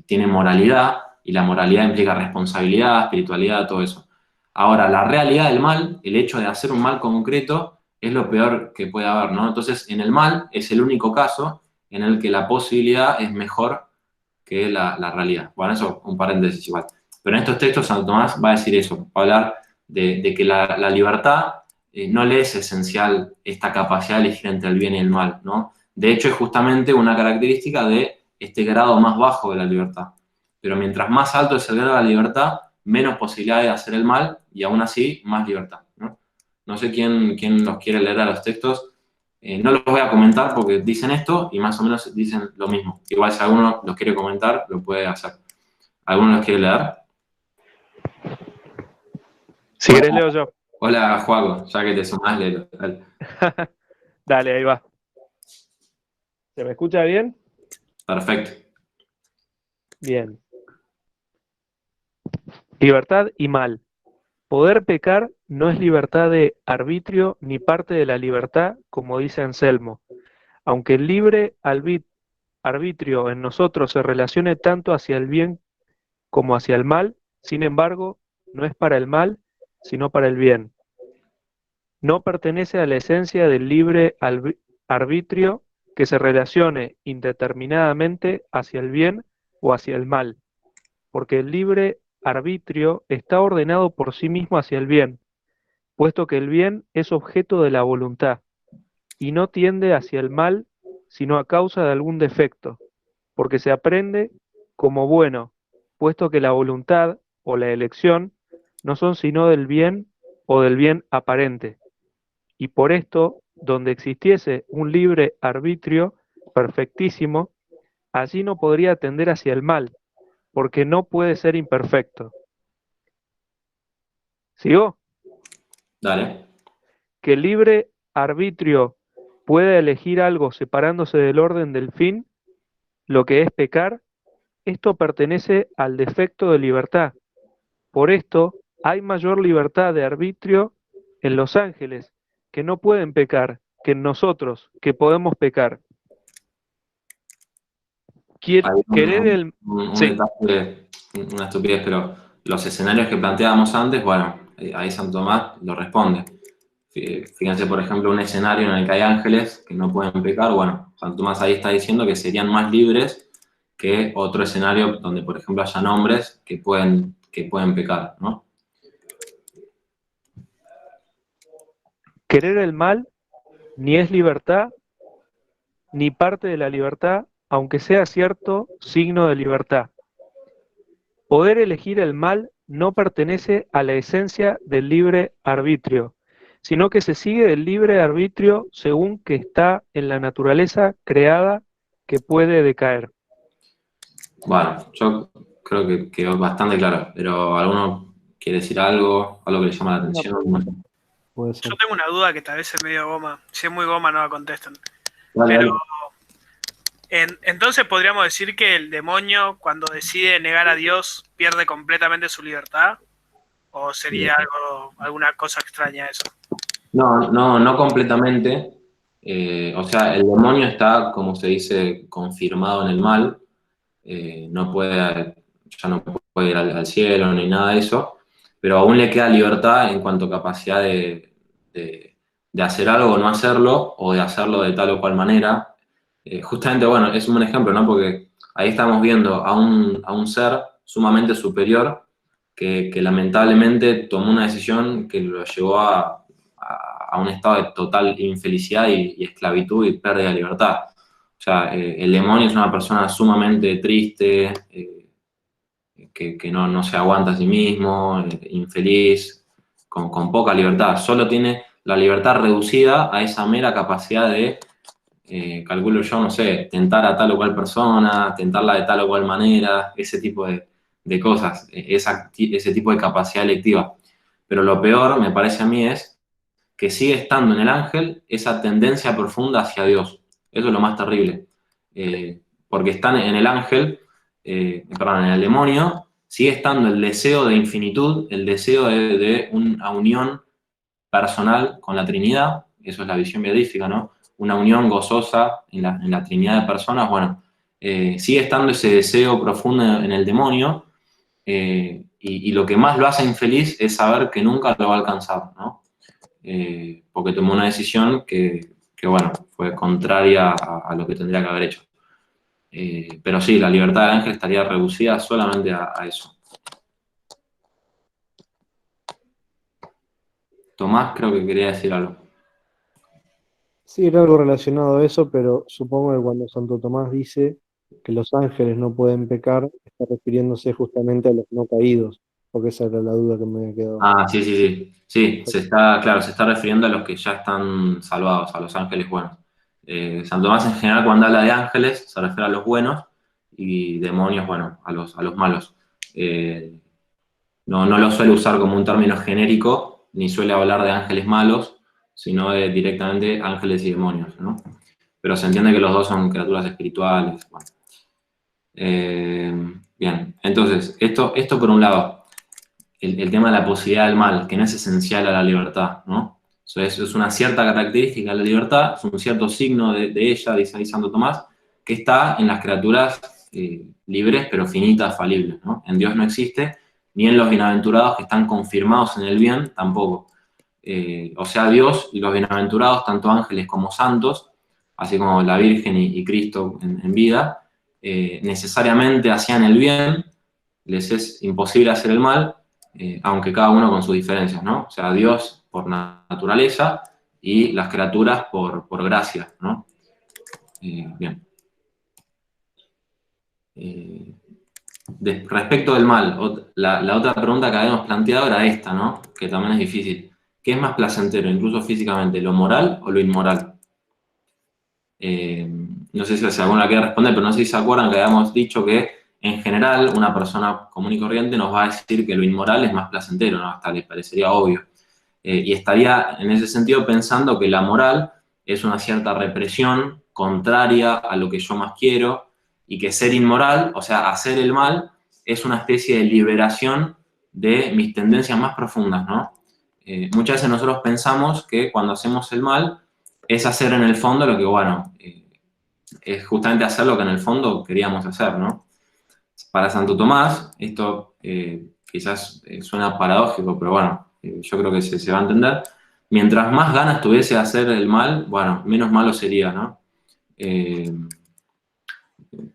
tiene moralidad, y la moralidad implica responsabilidad, espiritualidad, todo eso. Ahora, la realidad del mal, el hecho de hacer un mal concreto, es lo peor que puede haber, ¿no? Entonces, en el mal es el único caso en el que la posibilidad es mejor que la realidad. Bueno, eso un paréntesis igual. Pero en estos textos Santo Tomás va a decir eso, va a hablar de que la libertad no le es esencial esta capacidad de elegir entre el bien y el mal, ¿no? De hecho, es justamente una característica de este grado más bajo de la libertad. Pero mientras más alto es el grado de la libertad, menos posibilidad de hacer el mal, y aún así, más libertad, ¿no? No sé quién los quiere leer a los textos. No los voy a comentar porque dicen esto y más o menos dicen lo mismo. Igual si alguno los quiere comentar, lo puede hacer. ¿Alguno los quiere leer? Si querés leo yo. Hola, Juaco, ya que te sumás, léelo. Dale. Dale, ahí va. ¿Se me escucha bien? Perfecto. Bien. Libertad y mal. Poder pecar no es libertad de arbitrio ni parte de la libertad, como dice Anselmo. Aunque el libre arbitrio en nosotros se relacione tanto hacia el bien como hacia el mal, sin embargo, no es para el mal, sino para el bien. No pertenece a la esencia del libre arbitrio que se relacione indeterminadamente hacia el bien o hacia el mal, porque el libre arbitrio está ordenado por sí mismo hacia el bien, puesto que el bien es objeto de la voluntad, y no tiende hacia el mal, sino a causa de algún defecto, porque se aprende como bueno, puesto que la voluntad o la elección no son sino del bien o del bien aparente. Y por esto, donde existiese un libre arbitrio perfectísimo, allí no podría tender hacia el mal, porque no puede ser imperfecto. ¿Sigo? Dale. Que el libre arbitrio pueda elegir algo separándose del orden del fin, lo que es pecar, esto pertenece al defecto de libertad. Por esto, hay mayor libertad de arbitrio en los ángeles, que no pueden pecar, que en nosotros, que podemos pecar. Hay Querer el... un Sí, detalle, una estupidez, pero los escenarios que planteábamos antes, bueno, ahí Santo Tomás lo responde. Fíjense, por ejemplo, un escenario en el que hay ángeles que no pueden pecar. Bueno, Santo Tomás ahí está diciendo que serían más libres que otro escenario donde, por ejemplo, hayan hombres que pueden pecar, ¿no? querer el mal ni es libertad, ni parte de la libertad, aunque sea cierto signo de libertad. Poder elegir el mal no pertenece a la esencia del libre arbitrio, sino que se sigue del libre arbitrio según que está en la naturaleza creada que puede decaer. Bueno, yo creo que quedó bastante claro, pero ¿alguno quiere decir algo que le llama la atención? Puede ser. Yo tengo una duda que tal vez es medio goma. Si es muy goma no la contestan. Dale, Pero dale. entonces podríamos decir que el demonio, cuando decide negar a Dios, pierde completamente su libertad. ¿O sería alguna cosa extraña eso? No completamente. O sea, el demonio está, como se dice, confirmado en el mal. Ya no puede ir al cielo ni nada de eso, pero aún le queda libertad en cuanto a capacidad de hacer algo o no hacerlo, o de hacerlo de tal o cual manera. Justamente, bueno, es un buen ejemplo, ¿no? Porque ahí estamos viendo a un ser sumamente superior que lamentablemente tomó una decisión que lo llevó a un estado de total infelicidad y esclavitud y pérdida de libertad. O sea, el demonio es una persona sumamente triste, que no se aguanta a sí mismo, infeliz, con poca libertad. Solo tiene la libertad reducida a esa mera capacidad de, calculo yo, no sé, tentar a tal o cual persona, tentarla de tal o cual manera, ese tipo de de cosas, ese tipo de capacidad electiva. Pero lo peor, me parece a mí, es que sigue estando en el ángel esa tendencia profunda hacia Dios. Eso es lo más terrible. Porque están en el ángel, perdón, en el demonio, sigue estando el deseo de infinitud, el deseo de una unión personal con la Trinidad. Eso es la visión beatífica, ¿no? Una unión gozosa en la Trinidad de personas. Bueno, sigue estando ese deseo profundo en el demonio, y lo que más lo hace infeliz es saber que nunca lo va a alcanzar, ¿no? Porque tomó una decisión que bueno, fue contraria a lo que tendría que haber hecho. Pero sí, la libertad del ángel estaría reducida solamente a eso. Tomás creo que quería decir algo. Sí, era algo relacionado a eso, pero supongo que cuando Santo Tomás dice que los ángeles no pueden pecar, está refiriéndose justamente a los no caídos, porque esa era la duda que me había quedado. Ah, sí, sí, sí. Sí, se está refiriendo a los que ya están salvados, a los ángeles buenos. Santo Tomás en general cuando habla de ángeles se refiere a los buenos y demonios, bueno, a los malos. No lo suele usar como un término genérico, ni suele hablar de ángeles malos, sino de directamente ángeles y demonios, ¿no? Pero se entiende que los dos son criaturas espirituales. Bueno. Bien, entonces, esto por un lado, el tema de la posibilidad del mal, que no es esencial a la libertad, ¿no? Eso es una cierta característica de la libertad, es un cierto signo de ella, dice ahí Santo Tomás, que está en las criaturas libres pero finitas, falibles, ¿no? En Dios no existe, ni en los bienaventurados que están confirmados en el bien, tampoco. O sea, Dios y los bienaventurados, tanto ángeles como santos, así como la Virgen y Cristo en vida, necesariamente hacían el bien, les es imposible hacer el mal, aunque cada uno con sus diferencias, ¿no? O sea, Dios por naturaleza y las criaturas por gracia, ¿no? Bien. Respecto del mal, la otra pregunta que habíamos planteado era esta, ¿no? Que también es difícil. ¿Qué es más placentero, incluso físicamente, lo moral o lo inmoral? No sé si alguno la quiere responder, pero no sé si se acuerdan que habíamos dicho que en general una persona común y corriente nos va a decir que lo inmoral es más placentero, ¿no? Hasta les parecería obvio. Y estaría en ese sentido pensando que la moral es una cierta represión contraria a lo que yo más quiero, y que ser inmoral, o sea, hacer el mal, es una especie de liberación de mis tendencias más profundas, ¿no? Muchas veces nosotros pensamos que cuando hacemos el mal es hacer en el fondo lo que, bueno, es justamente hacer lo que en el fondo queríamos hacer, ¿no? Para Santo Tomás, esto quizás suena paradójico, pero bueno, yo creo que se va a entender. Mientras más ganas tuviese de hacer el mal, bueno, menos malo sería, ¿no?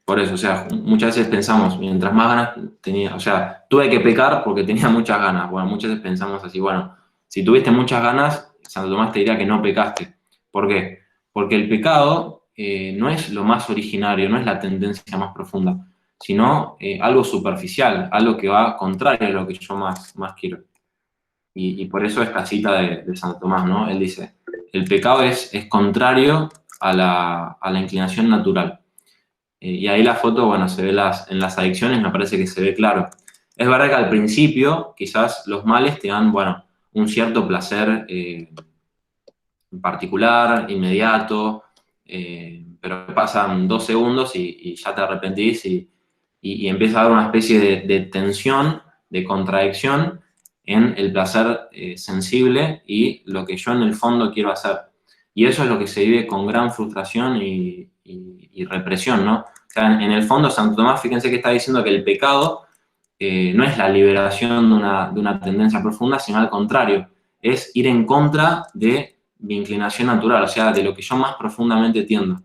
Por eso, o sea, muchas veces pensamos, mientras más ganas tenía, o sea, tuve que pecar porque tenía muchas ganas. Bueno, muchas veces pensamos así, bueno, si tuviste muchas ganas, Santo Tomás te diría que no pecaste. ¿Por qué? Porque el pecado no es lo más originario, no es la tendencia más profunda, sino algo superficial, algo que va contrario a lo que yo más quiero. Y por eso esta cita de Santo Tomás, ¿no? Él dice, el pecado es contrario a la inclinación natural. Y ahí la foto, bueno, se ve en las adicciones, me parece que se ve claro. Es verdad que al principio quizás los males te dan, bueno, un cierto placer particular, inmediato, pero pasan 2 segundos y ya te arrepentís y empieza a haber una especie de tensión, de contradicción en el placer sensible y lo que yo en el fondo quiero hacer. Y eso es lo que se vive con gran frustración y represión, ¿no? O sea, en el fondo Santo Tomás, fíjense que está diciendo que el pecado no es la liberación de una tendencia profunda, sino al contrario, es ir en contra de mi inclinación natural, o sea, de lo que yo más profundamente tiendo.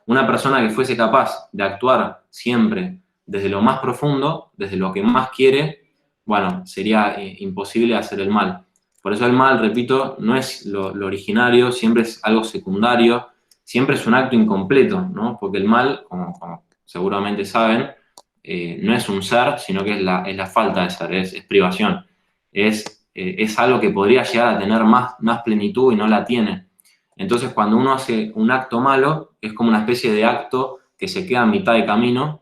Una persona que fuese capaz de actuar siempre desde lo más profundo, desde lo que más quiere, bueno, sería imposible hacer el mal. Por eso el mal, repito, no es lo originario, siempre es algo secundario, siempre es un acto incompleto, ¿no? Porque el mal, como seguramente saben, no es un ser, sino que es la falta de ser, es privación. Es algo que podría llegar a tener más plenitud y no la tiene. Entonces, cuando uno hace un acto malo, es como una especie de acto que se queda a mitad de camino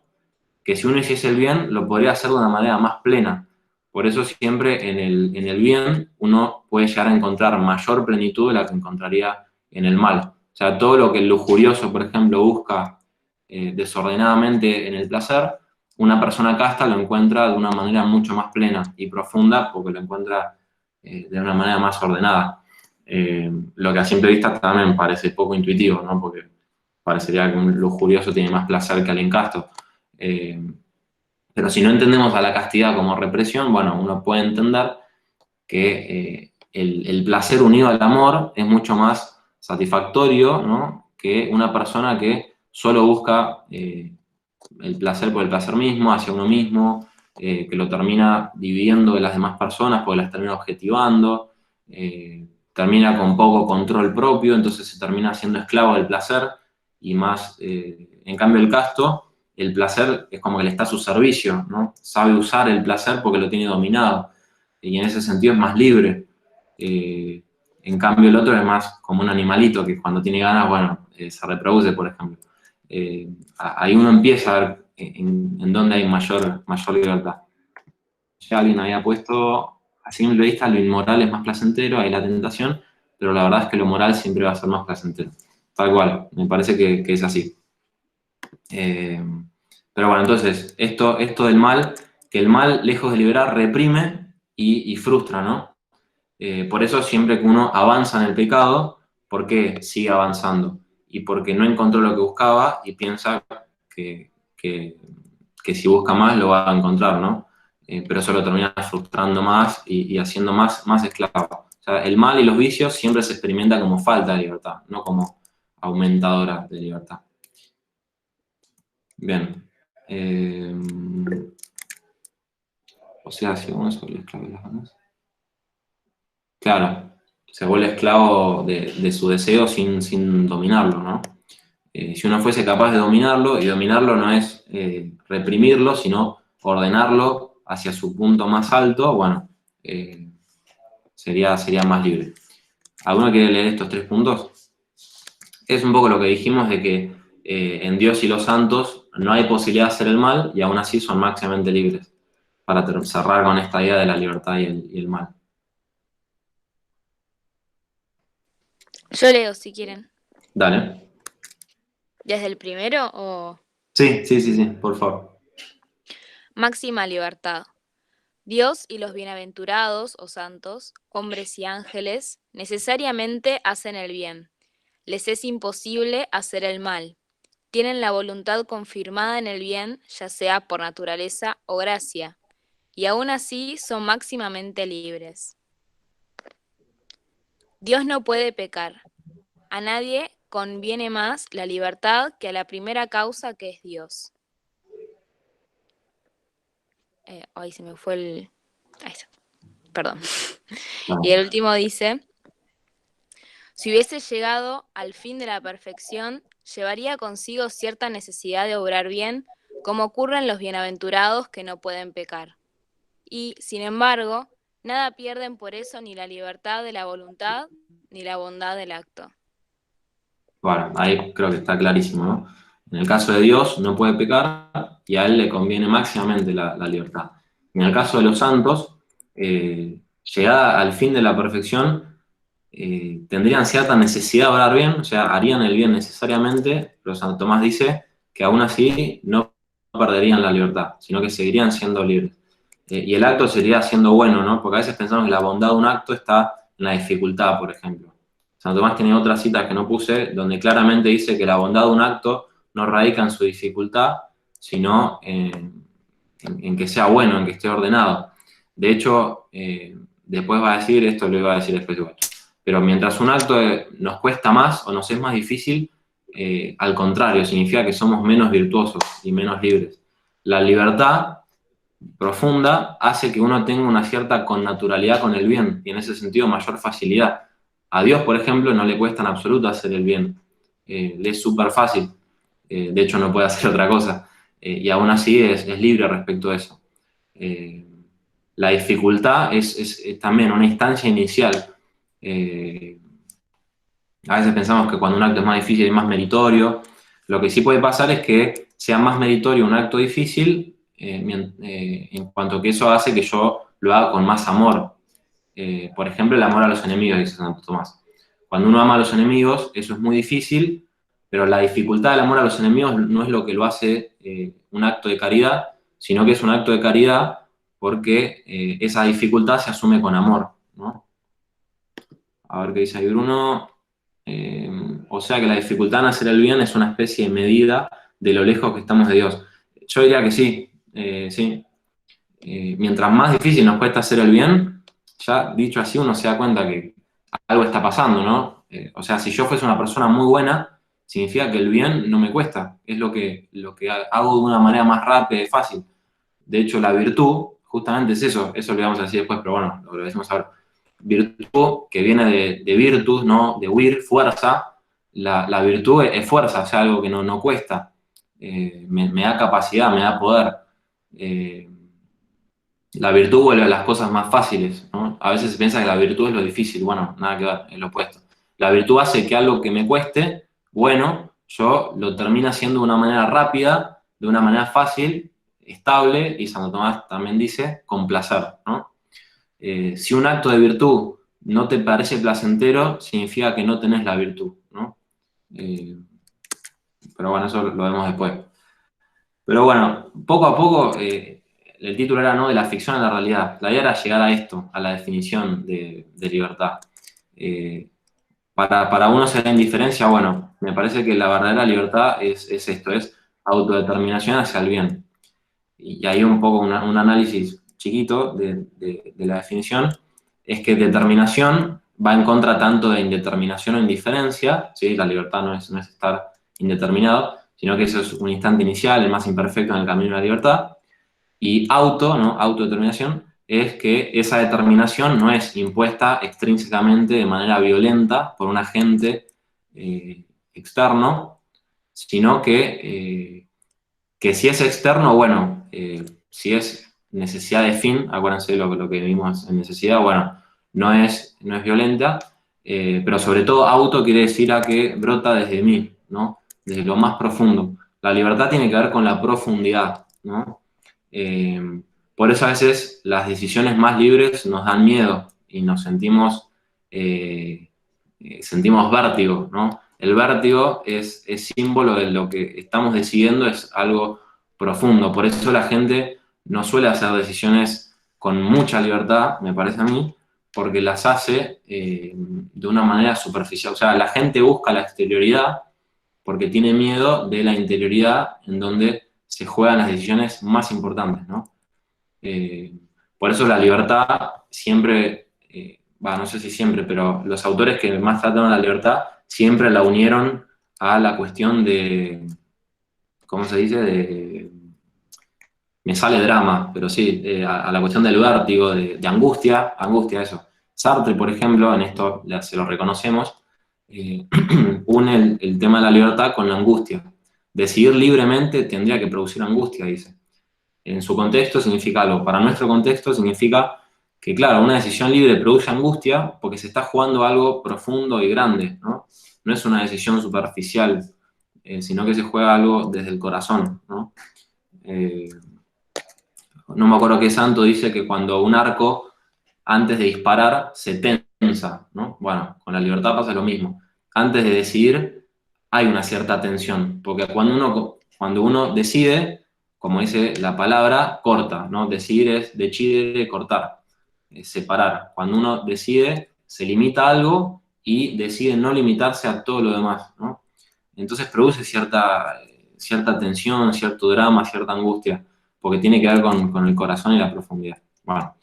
que si uno hiciese el bien, lo podría hacer de una manera más plena. Por eso siempre en el bien uno puede llegar a encontrar mayor plenitud de la que encontraría en el mal. O sea, todo lo que el lujurioso, por ejemplo, busca desordenadamente en el placer, una persona casta lo encuentra de una manera mucho más plena y profunda porque lo encuentra de una manera más ordenada. Lo que a simple vista también parece poco intuitivo, ¿no? Porque parecería que un lujurioso tiene más placer que alguien casto. Pero si no entendemos a la castidad como represión, bueno, uno puede entender que el placer unido al amor es mucho más satisfactorio, ¿no? Que una persona que solo busca el placer por el placer mismo, hacia uno mismo, que lo termina dividiendo de las demás personas porque las termina objetivando, termina con poco control propio, entonces se termina siendo esclavo del placer y más, en cambio el casto, el placer es como que le está a su servicio, ¿no? Sabe usar el placer porque lo tiene dominado y en ese sentido es más libre. En cambio el otro es más como un animalito que cuando tiene ganas, bueno, se reproduce, por ejemplo. Ahí uno empieza a ver en dónde hay mayor libertad. Ya alguien había puesto, a simple vista, lo inmoral es más placentero, hay la tentación, pero la verdad es que lo moral siempre va a ser más placentero. Tal cual, me parece que es así. Pero bueno, entonces, esto del mal, que el mal, lejos de liberar, reprime y frustra, ¿no? Por eso siempre que uno avanza en el pecado, ¿por qué sigue avanzando? Y porque no encontró lo que buscaba y piensa que si busca más lo va a encontrar, ¿no? Pero eso lo termina frustrando más y haciendo más esclavo. O sea, el mal y los vicios siempre se experimenta como falta de libertad, no como aumentadora de libertad. Bien. O sea, si uno se vuelve esclavo de las ganas. Claro, se vuelve esclavo de su deseo sin dominarlo, ¿no? Si uno fuese capaz de dominarlo, y dominarlo no es reprimirlo, sino ordenarlo hacia su punto más alto, bueno, sería más libre. ¿Alguno quiere leer estos 3 puntos? Es un poco lo que dijimos de que en Dios y los santos no hay posibilidad de hacer el mal y aún así son máximamente libres, para cerrar con esta idea de la libertad y el mal. Yo leo si quieren. Dale. ¿Desde el primero o...? Sí, por favor. Máxima libertad. Dios y los bienaventurados o santos, hombres y ángeles, necesariamente hacen el bien. Les es imposible hacer el mal. Tienen la voluntad confirmada en el bien, ya sea por naturaleza o gracia, y aún así son máximamente libres. Dios no puede pecar. A nadie conviene más la libertad que a la primera causa que es Dios. Ahí se me fue el... Ahí está. Perdón. Y el último dice, si hubiese llegado al fin de la perfección, llevaría consigo cierta necesidad de obrar bien, como ocurre en los bienaventurados que no pueden pecar. Y, sin embargo, nada pierden por eso ni la libertad de la voluntad, ni la bondad del acto. Bueno, ahí creo que está clarísimo, ¿no? En el caso de Dios no puede pecar y a él le conviene máximamente la libertad. En el caso de los santos, llegada al fin de la perfección, tendrían cierta necesidad de orar bien, o sea, harían el bien necesariamente, pero Santo Tomás dice que aún así no perderían la libertad, sino que seguirían siendo libres. Y el acto sería siendo bueno, ¿no? Porque a veces pensamos que la bondad de un acto está en la dificultad, por ejemplo. Santo Tomás tiene otras citas que no puse, donde claramente dice que la bondad de un acto no radica en su dificultad, sino en que sea bueno, en que esté ordenado. De hecho, después va a decir, esto lo iba a decir después igual, pero mientras un acto nos cuesta más o nos es más difícil, al contrario, significa que somos menos virtuosos y menos libres. La libertad profunda hace que uno tenga una cierta connaturalidad con el bien y en ese sentido mayor facilidad. A Dios, por ejemplo, no le cuesta en absoluto hacer el bien. Le es súper fácil. De hecho, no puede hacer otra cosa. Y aún así es libre respecto a eso. La dificultad es también una instancia inicial. A veces pensamos que cuando un acto es más difícil y más meritorio, Lo que sí puede pasar es que sea más meritorio un acto difícil, en cuanto que eso hace que yo lo haga con más amor. Por ejemplo, el amor a los enemigos, dice Santo Tomás. Cuando uno ama a los enemigos, eso es muy difícil, pero la dificultad del amor a los enemigos no es lo que lo hace un acto de caridad, sino que es un acto de caridad porque esa dificultad se asume con amor, ¿no? A ver qué dice ahí Bruno. O sea que la dificultad en hacer el bien es una especie de medida de lo lejos que estamos de Dios. Yo diría que sí, sí. Mientras más difícil nos cuesta hacer el bien, ya dicho así uno se da cuenta que algo está pasando, ¿no? O sea, si yo fuese una persona muy buena, significa que el bien no me cuesta, es lo que hago de una manera más rápida y fácil. De hecho, la virtud, justamente es eso lo vamos a decir después, pero bueno, lo decimos ahora. Virtud, que viene de virtus, ¿no? De vir, fuerza. La virtud es fuerza, o sea, algo que no cuesta. Me da capacidad, me da poder. La virtud vuelve a las cosas más fáciles, ¿no? A veces se piensa que la virtud es lo difícil, bueno, nada que ver, es lo opuesto. La virtud hace que algo que me cueste, bueno, yo lo termino haciendo de una manera rápida, de una manera fácil, estable, y Santo Tomás también dice, con placer, ¿no? Si un acto de virtud no te parece placentero, significa que no tenés la virtud, ¿no? Pero bueno, eso lo vemos después. Pero bueno, poco a poco, el título era, ¿no?, de la ficción a la realidad. La idea era llegar a esto, a la definición de libertad. Para uno será indiferencia, bueno, me parece que la verdadera libertad es esto, es autodeterminación hacia el bien. Y ahí un poco un análisis chiquito de la definición, es que determinación va en contra tanto de indeterminación o indiferencia, ¿sí? La libertad no es estar indeterminado, sino que eso es un instante inicial, el más imperfecto en el camino de la libertad. Y ¿no? Autodeterminación es que esa determinación no es impuesta extrínsecamente de manera violenta por un agente externo, sino que si es externo, bueno, si es necesidad de fin, acuérdense lo que vimos en necesidad, bueno, no es violenta, pero sobre todo auto quiere decir a que brota desde mí, ¿no? Desde lo más profundo. La libertad tiene que ver con la profundidad, ¿no? Por eso a veces las decisiones más libres nos dan miedo y nos sentimos vértigo, ¿no? El vértigo es símbolo de lo que estamos decidiendo, es algo profundo. Por eso la gente no suele hacer decisiones con mucha libertad, me parece a mí, porque las hace de una manera superficial. O sea, la gente busca la exterioridad porque tiene miedo de la interioridad en donde se juegan las decisiones más importantes, ¿no? Por eso la libertad siempre, no sé si siempre, pero los autores que más trataron la libertad siempre la unieron a la cuestión de, ¿cómo se dice? Me sale drama, pero sí, a la cuestión del vértigo, de angustia, eso. Sartre, por ejemplo, en esto se lo reconocemos, une el tema de la libertad con la angustia. Decidir libremente tendría que producir angustia, dice. En su contexto significa algo. Para nuestro contexto significa que, claro, una decisión libre produce angustia porque se está jugando algo profundo y grande, ¿no? No es una decisión superficial, sino que se juega algo desde el corazón, ¿no? No me acuerdo qué santo dice que cuando un arco, antes de disparar, se tensa, ¿no? Bueno, con la libertad pasa lo mismo. Antes de decidir, hay una cierta tensión, porque cuando uno decide, como dice la palabra, corta, ¿no? Decidir es decide, cortar, separar. Cuando uno decide, se limita a algo y decide no limitarse a todo lo demás, ¿no? Entonces produce cierta tensión, cierto drama, cierta angustia, porque tiene que ver con el corazón y la profundidad. Bueno.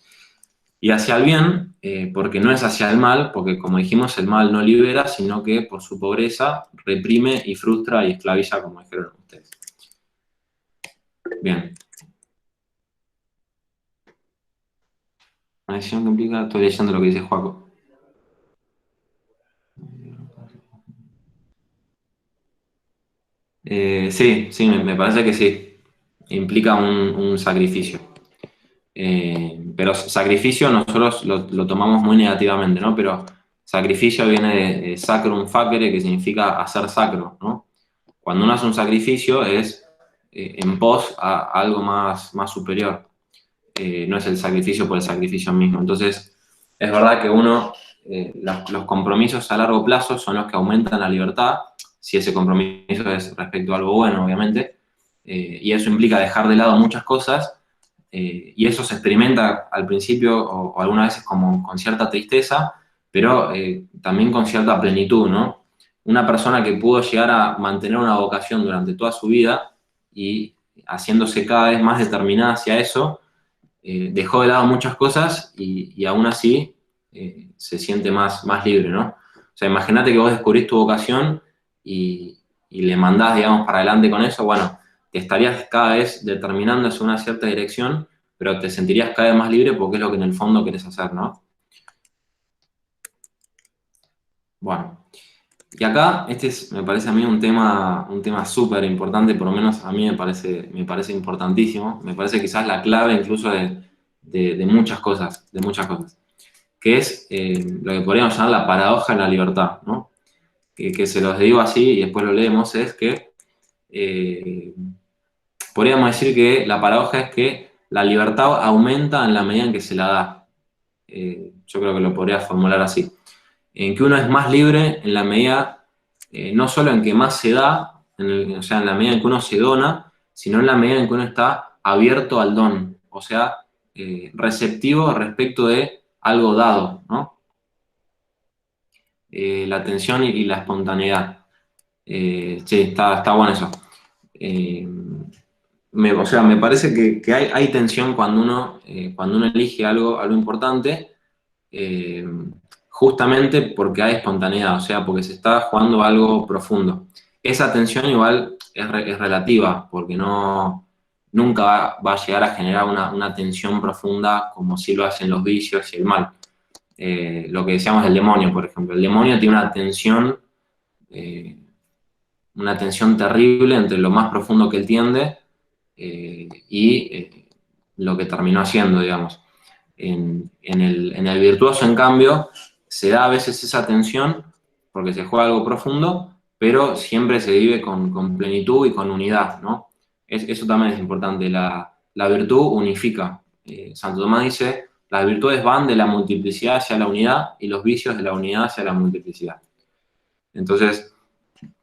Y hacia el bien, porque no es hacia el mal, porque como dijimos, el mal no libera, sino que por su pobreza reprime y frustra y esclaviza, como dijeron ustedes. Bien. Una decisión que implica, estoy leyendo lo que dice Joaco. Sí, me parece que sí. Implica un sacrificio. Pero sacrificio nosotros lo tomamos muy negativamente, ¿no? Pero sacrificio viene de sacrum facere, que significa hacer sacro, ¿no? cuando uno hace un sacrificio es en pos a algo más superior. No es el sacrificio por el sacrificio mismo. Entonces, es verdad que los compromisos a largo plazo son los que aumentan la libertad, si ese compromiso es respecto a algo bueno, obviamente, y eso implica dejar de lado muchas cosas, y eso se experimenta al principio o algunas veces como con cierta tristeza, pero también con cierta plenitud, ¿no? Una persona que pudo llegar a mantener una vocación durante toda su vida y haciéndose cada vez más determinada hacia eso, dejó de lado muchas cosas y aún así se siente más libre, ¿no? O sea, imagínate que vos descubrís tu vocación y le mandás, digamos, para adelante con eso, bueno, te estarías cada vez determinando hacia una cierta dirección, pero te sentirías cada vez más libre porque es lo que en el fondo querés hacer, ¿no? Bueno, y acá me parece a mí un tema súper importante, por lo menos a mí me parece importantísimo, me parece quizás la clave incluso de muchas cosas, que es lo que podríamos llamar la paradoja de la libertad, ¿no? Que se los digo así y después lo leemos, es que podríamos decir que la paradoja es que la libertad aumenta en la medida en que se la da. Yo creo que lo podría formular así. En que uno es más libre en la medida, no solo en que más se da, o sea, en la medida en que uno se dona, sino en la medida en que uno está abierto al don, o sea, receptivo respecto de algo dado, ¿no? La atención y la espontaneidad. Sí, está bueno eso. O sea, me parece que hay tensión cuando uno elige algo importante, justamente porque hay espontaneidad, o sea, porque se está jugando algo profundo. Esa tensión igual es relativa, porque nunca va a llegar a generar una tensión profunda como si lo hacen los vicios y el mal. Lo que decíamos del demonio, por ejemplo. El demonio tiene una tensión terrible entre lo más profundo que él tiende y lo que terminó haciendo, digamos. En el virtuoso, en cambio, se da a veces esa tensión porque se juega algo profundo, pero siempre se vive con plenitud y con unidad, ¿no? Eso también es importante. La virtud unifica. Santo Tomás dice, las virtudes van de la multiplicidad hacia la unidad y los vicios de la unidad hacia la multiplicidad. Entonces,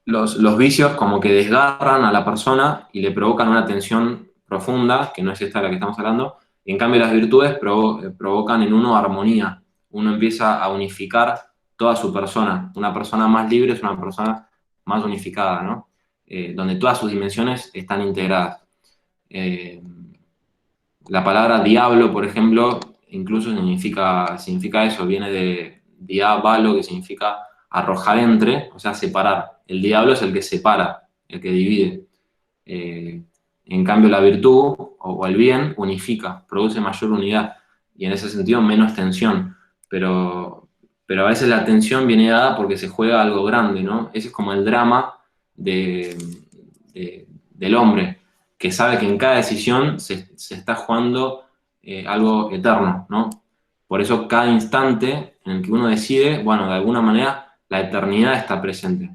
los vicios como que desgarran a la persona y le provocan una tensión profunda, que no es esta de la que estamos hablando, y en cambio las virtudes provocan en uno armonía. Uno empieza a unificar toda su persona. Una persona más libre es una persona más unificada, ¿no? Donde todas sus dimensiones están integradas. La palabra diablo, por ejemplo, incluso significa eso, viene de diabalo, que significa arrojar entre, o sea, separar. El diablo es el que separa, el que divide. En cambio, la virtud o el bien unifica, produce mayor unidad y en ese sentido menos tensión. Pero a veces la tensión viene dada porque se juega algo grande, ¿no? Ese es como el drama del hombre, que sabe que en cada decisión se está jugando algo eterno, ¿no? Por eso cada instante en el que uno decide, bueno, de alguna manera la eternidad está presente.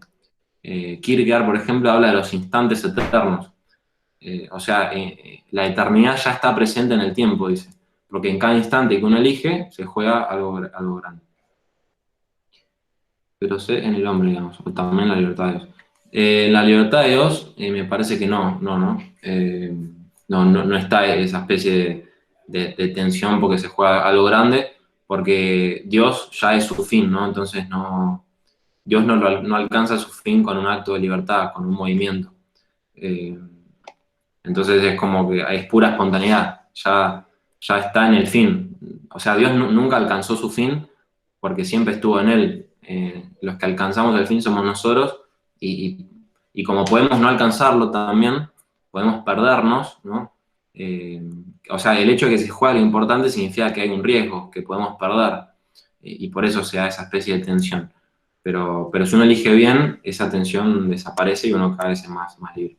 Kierkegaard, por ejemplo, habla de los instantes eternos. O sea, la eternidad ya está presente en el tiempo, dice. Porque en cada instante que uno elige, se juega algo grande. Pero sé en el hombre, digamos, o también la libertad de Dios. La libertad de Dios, me parece que no. No está esa especie de tensión porque se juega algo grande, porque Dios ya es su fin, ¿no? Entonces Dios no alcanza su fin con un acto de libertad, con un movimiento. Entonces es como que es pura espontaneidad, ya está en el fin. O sea, Dios nunca alcanzó su fin porque siempre estuvo en él. Los que alcanzamos el fin somos nosotros y como podemos no alcanzarlo también, podemos perdernos, ¿no? O sea, el hecho de que se juegue lo importante significa que hay un riesgo, que podemos perder, y por eso se da esa especie de tensión. Pero si uno elige bien, esa tensión desaparece y uno cada vez es más libre.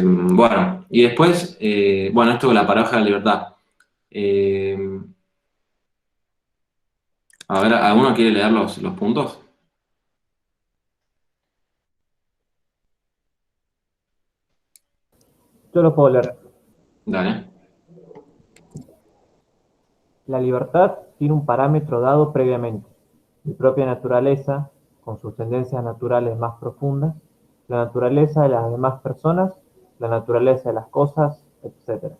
Bueno, y después, esto de la paradoja de la libertad. A ver, ¿alguno quiere leer los puntos? Yo lo puedo leer. Dale. La libertad tiene un parámetro dado previamente, mi propia naturaleza, con sus tendencias naturales más profundas, la naturaleza de las demás personas, la naturaleza de las cosas, etc.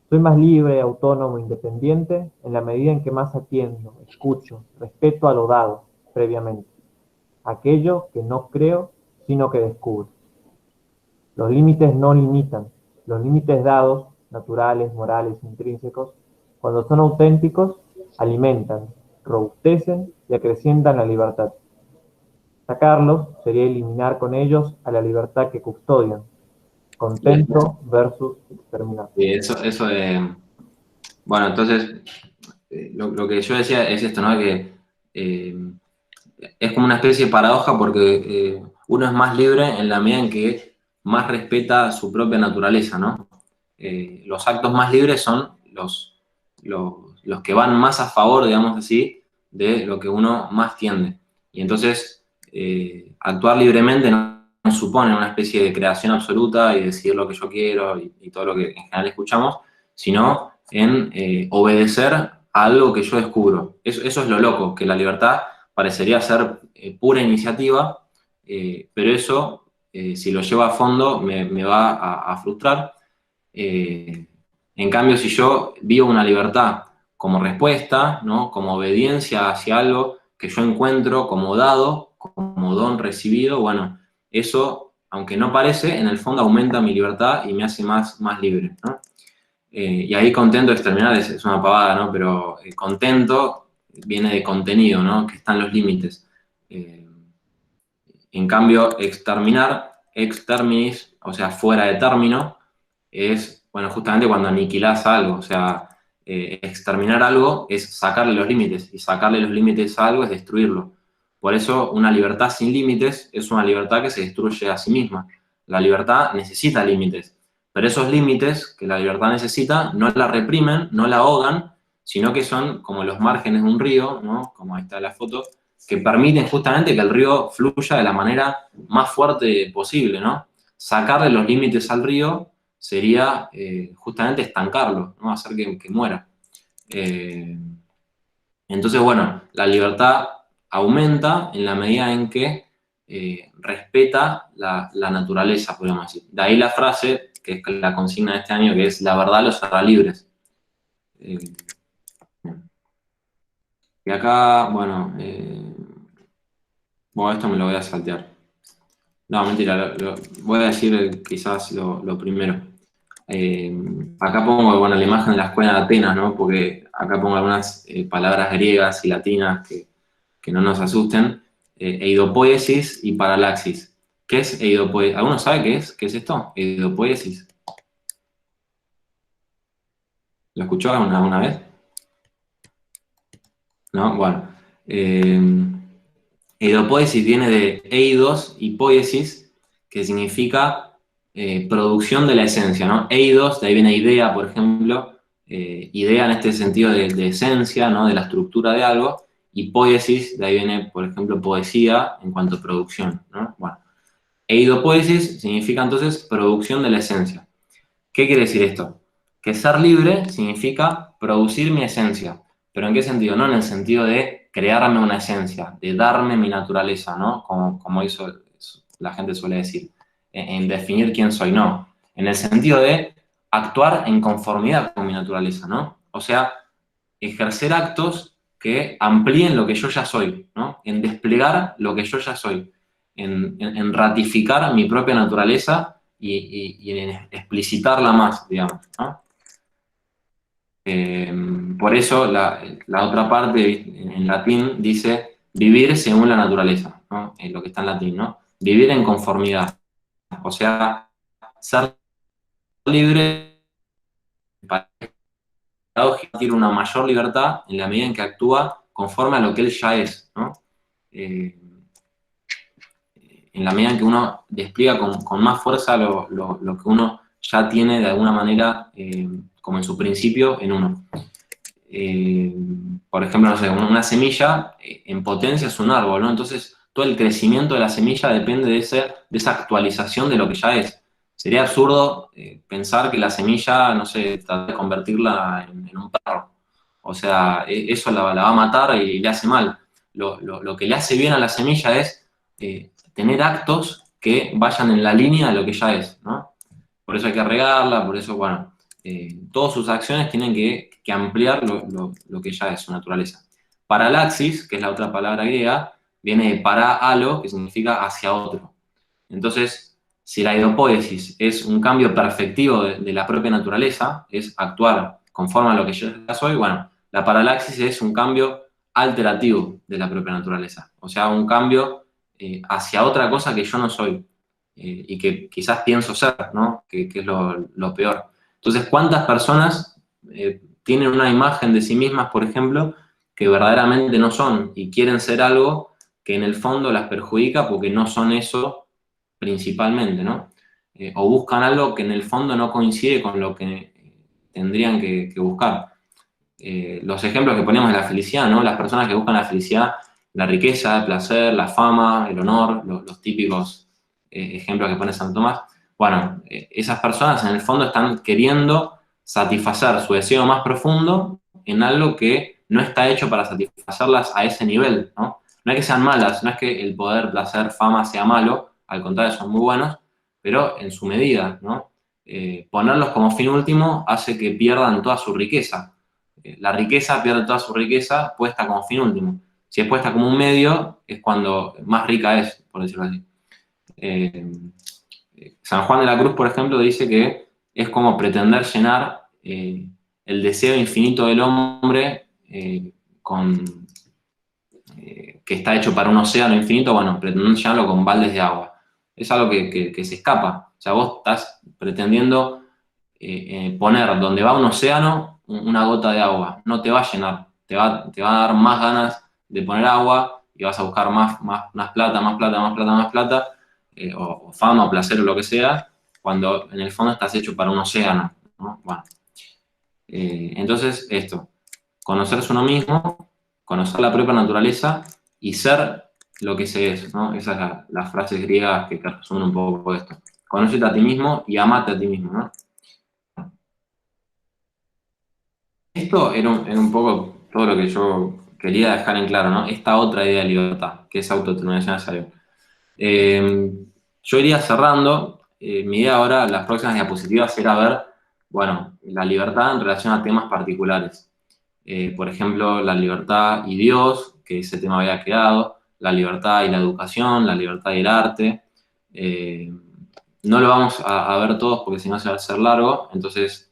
Soy más libre, autónomo, independiente, en la medida en que más atiendo, escucho, respeto a lo dado previamente, aquello que no creo, sino que descubro. Los límites no limitan, los límites dados, naturales, morales, intrínsecos, cuando son auténticos, alimentan, robustecen y acrecientan la libertad. Sacarlos sería eliminar con ellos a la libertad que custodian. Contento versus exterminar. Y eso bueno, entonces, lo que yo decía es esto, ¿no? Que es como una especie de paradoja porque uno es más libre en la medida en que más respeta su propia naturaleza, ¿no? Los actos más libres son los que van más a favor, digamos así, de lo que uno más tiende. Y entonces, actuar libremente no supone una especie de creación absoluta y decidir lo que yo quiero y todo lo que en general escuchamos, sino en obedecer a algo que yo descubro. Eso es lo loco, que la libertad parecería ser pura iniciativa, pero eso, si lo llevo a fondo, me va a frustrar. En cambio, si yo vivo una libertad como respuesta, ¿no? Como obediencia hacia algo que yo encuentro como dado, como don recibido, bueno, eso, aunque no parece, en el fondo aumenta mi libertad y me hace más libre, ¿no? Y ahí contento, exterminar es una pavada, ¿no? Pero contento viene de contenido, ¿no? Que están los límites. En cambio, exterminar, exterminis, o sea, fuera de término, es, bueno, justamente cuando aniquilás algo, o sea, exterminar algo es sacarle los límites, y sacarle los límites a algo es destruirlo. Por eso, una libertad sin límites es una libertad que se destruye a sí misma. La libertad necesita límites, pero esos límites que la libertad necesita no la reprimen, no la ahogan, sino que son como los márgenes de un río, ¿no? Como ahí está la foto, que permiten justamente que el río fluya de la manera más fuerte posible, ¿no? Sacarle los límites al río sería justamente estancarlo, ¿no? Hacer que muera. Entonces, bueno, la libertad aumenta en la medida en que respeta la naturaleza, podríamos decir. De ahí la frase, que es la consigna de este año, que es: la verdad los hará libres. Y acá, bueno, esto me lo voy a saltear. No, mentira, voy a decir quizás lo primero. Acá pongo, bueno, la imagen de la escuela de Atenas, ¿no? Porque acá pongo algunas palabras griegas y latinas que no nos asusten. Eidopoiesis y paralaxis. ¿Qué es eidopoiesis? ¿Alguno sabe qué es? ¿Qué es esto? Eidopoiesis. ¿Lo escuchó alguna vez? ¿No? Bueno. Eidopoiesis viene de eidos y poiesis, que significa producción de la esencia, ¿no? Eidos, de ahí viene idea, por ejemplo, idea en este sentido de esencia, ¿no? De la estructura de algo, y poiesis, de ahí viene, por ejemplo, poesía en cuanto a producción, ¿no? Bueno, eidopoiesis significa entonces producción de la esencia. ¿Qué quiere decir esto? Que ser libre significa producir mi esencia. ¿Pero en qué sentido? No en el sentido de crearme una esencia, de darme mi naturaleza, ¿no? Como la gente suele decir, en definir quién soy, no. En el sentido de actuar en conformidad con mi naturaleza, ¿no? O sea, ejercer actos que amplíen lo que yo ya soy, ¿no? En desplegar lo que yo ya soy, en ratificar mi propia naturaleza y en explicitarla más, digamos, ¿no? Por eso la otra parte en latín dice vivir según la naturaleza, ¿no? Lo que está en latín, ¿no? Vivir en conformidad, o sea, ser libre para tiene una mayor libertad en la medida en que actúa conforme a lo que él ya es, ¿no? En la medida en que uno despliega con más fuerza lo que uno ya tiene de alguna manera, como en su principio, en uno. Por ejemplo, no sé, una semilla en potencia es un árbol, ¿no? Entonces, todo el crecimiento de la semilla depende de esa actualización de lo que ya es. sería absurdo pensar que la semilla, no sé, tratar de convertirla en un perro. O sea, eso la va a matar y le hace mal. Lo que le hace bien a la semilla es tener actos que vayan en la línea de lo que ya es, ¿no? Por eso hay que regarla, por eso, bueno, todas sus acciones tienen que ampliar lo que ya es su naturaleza. Paralaxis, que es la otra palabra griega, viene de para-alo, que significa hacia otro. Entonces, si la hidropoiesis es un cambio perfectivo de la propia naturaleza, es actuar conforme a lo que yo ya soy, bueno, la paralaxis es un cambio alterativo de la propia naturaleza. O sea, un cambio hacia otra cosa que yo no soy y que quizás pienso ser, ¿no? Que es lo peor. Entonces, ¿cuántas personas tienen una imagen de sí mismas, por ejemplo, que verdaderamente no son y quieren ser algo que en el fondo las perjudica porque no son eso principalmente, ¿no? O buscan algo que en el fondo no coincide con lo que tendrían que buscar. Los ejemplos que ponemos de la felicidad, ¿no? Las personas que buscan la felicidad, la riqueza, el placer, la fama, el honor, los típicos ejemplos que pone Santo Tomás. Bueno, esas personas en el fondo están queriendo satisfacer su deseo más profundo en algo que no está hecho para satisfacerlas a ese nivel, ¿no? No es que sean malas, no es que el poder, placer, fama sea malo, al contrario, son muy buenos, pero en su medida, ¿no? Ponerlos como fin último hace que pierdan toda su riqueza. La riqueza pierde toda su riqueza puesta como fin último. Si es puesta como un medio, es cuando más rica es, por decirlo así. San Juan de la Cruz, por ejemplo, dice que es como pretender llenar el deseo infinito del hombre que está hecho para un océano infinito, bueno, pretender llenarlo con baldes de agua. Es algo que se escapa. O sea, vos estás pretendiendo poner donde va un océano una gota de agua. No te va a llenar, te va a dar más ganas de poner agua y vas a buscar más plata, más plata, más plata, más plata, o fama, o placer, o lo que sea, cuando en el fondo estás hecho para un océano, ¿no? Bueno. Entonces, esto, conocerse uno mismo, conocer la propia naturaleza y ser lo que se es, ¿no? Esas son las frases griegas que resumen un poco esto. Conócete a ti mismo y amate a ti mismo, ¿no? Esto era un poco todo lo que yo quería dejar en claro, ¿no? Esta otra idea de libertad, que es autodeterminación de saber. Yo iría cerrando. Mi idea ahora, las próximas diapositivas, era ver, bueno, la libertad en relación a temas particulares. Por ejemplo, la libertad y Dios, que ese tema había quedado, la libertad y la educación, la libertad y el arte. No lo vamos a ver todos porque si no se va a hacer largo, entonces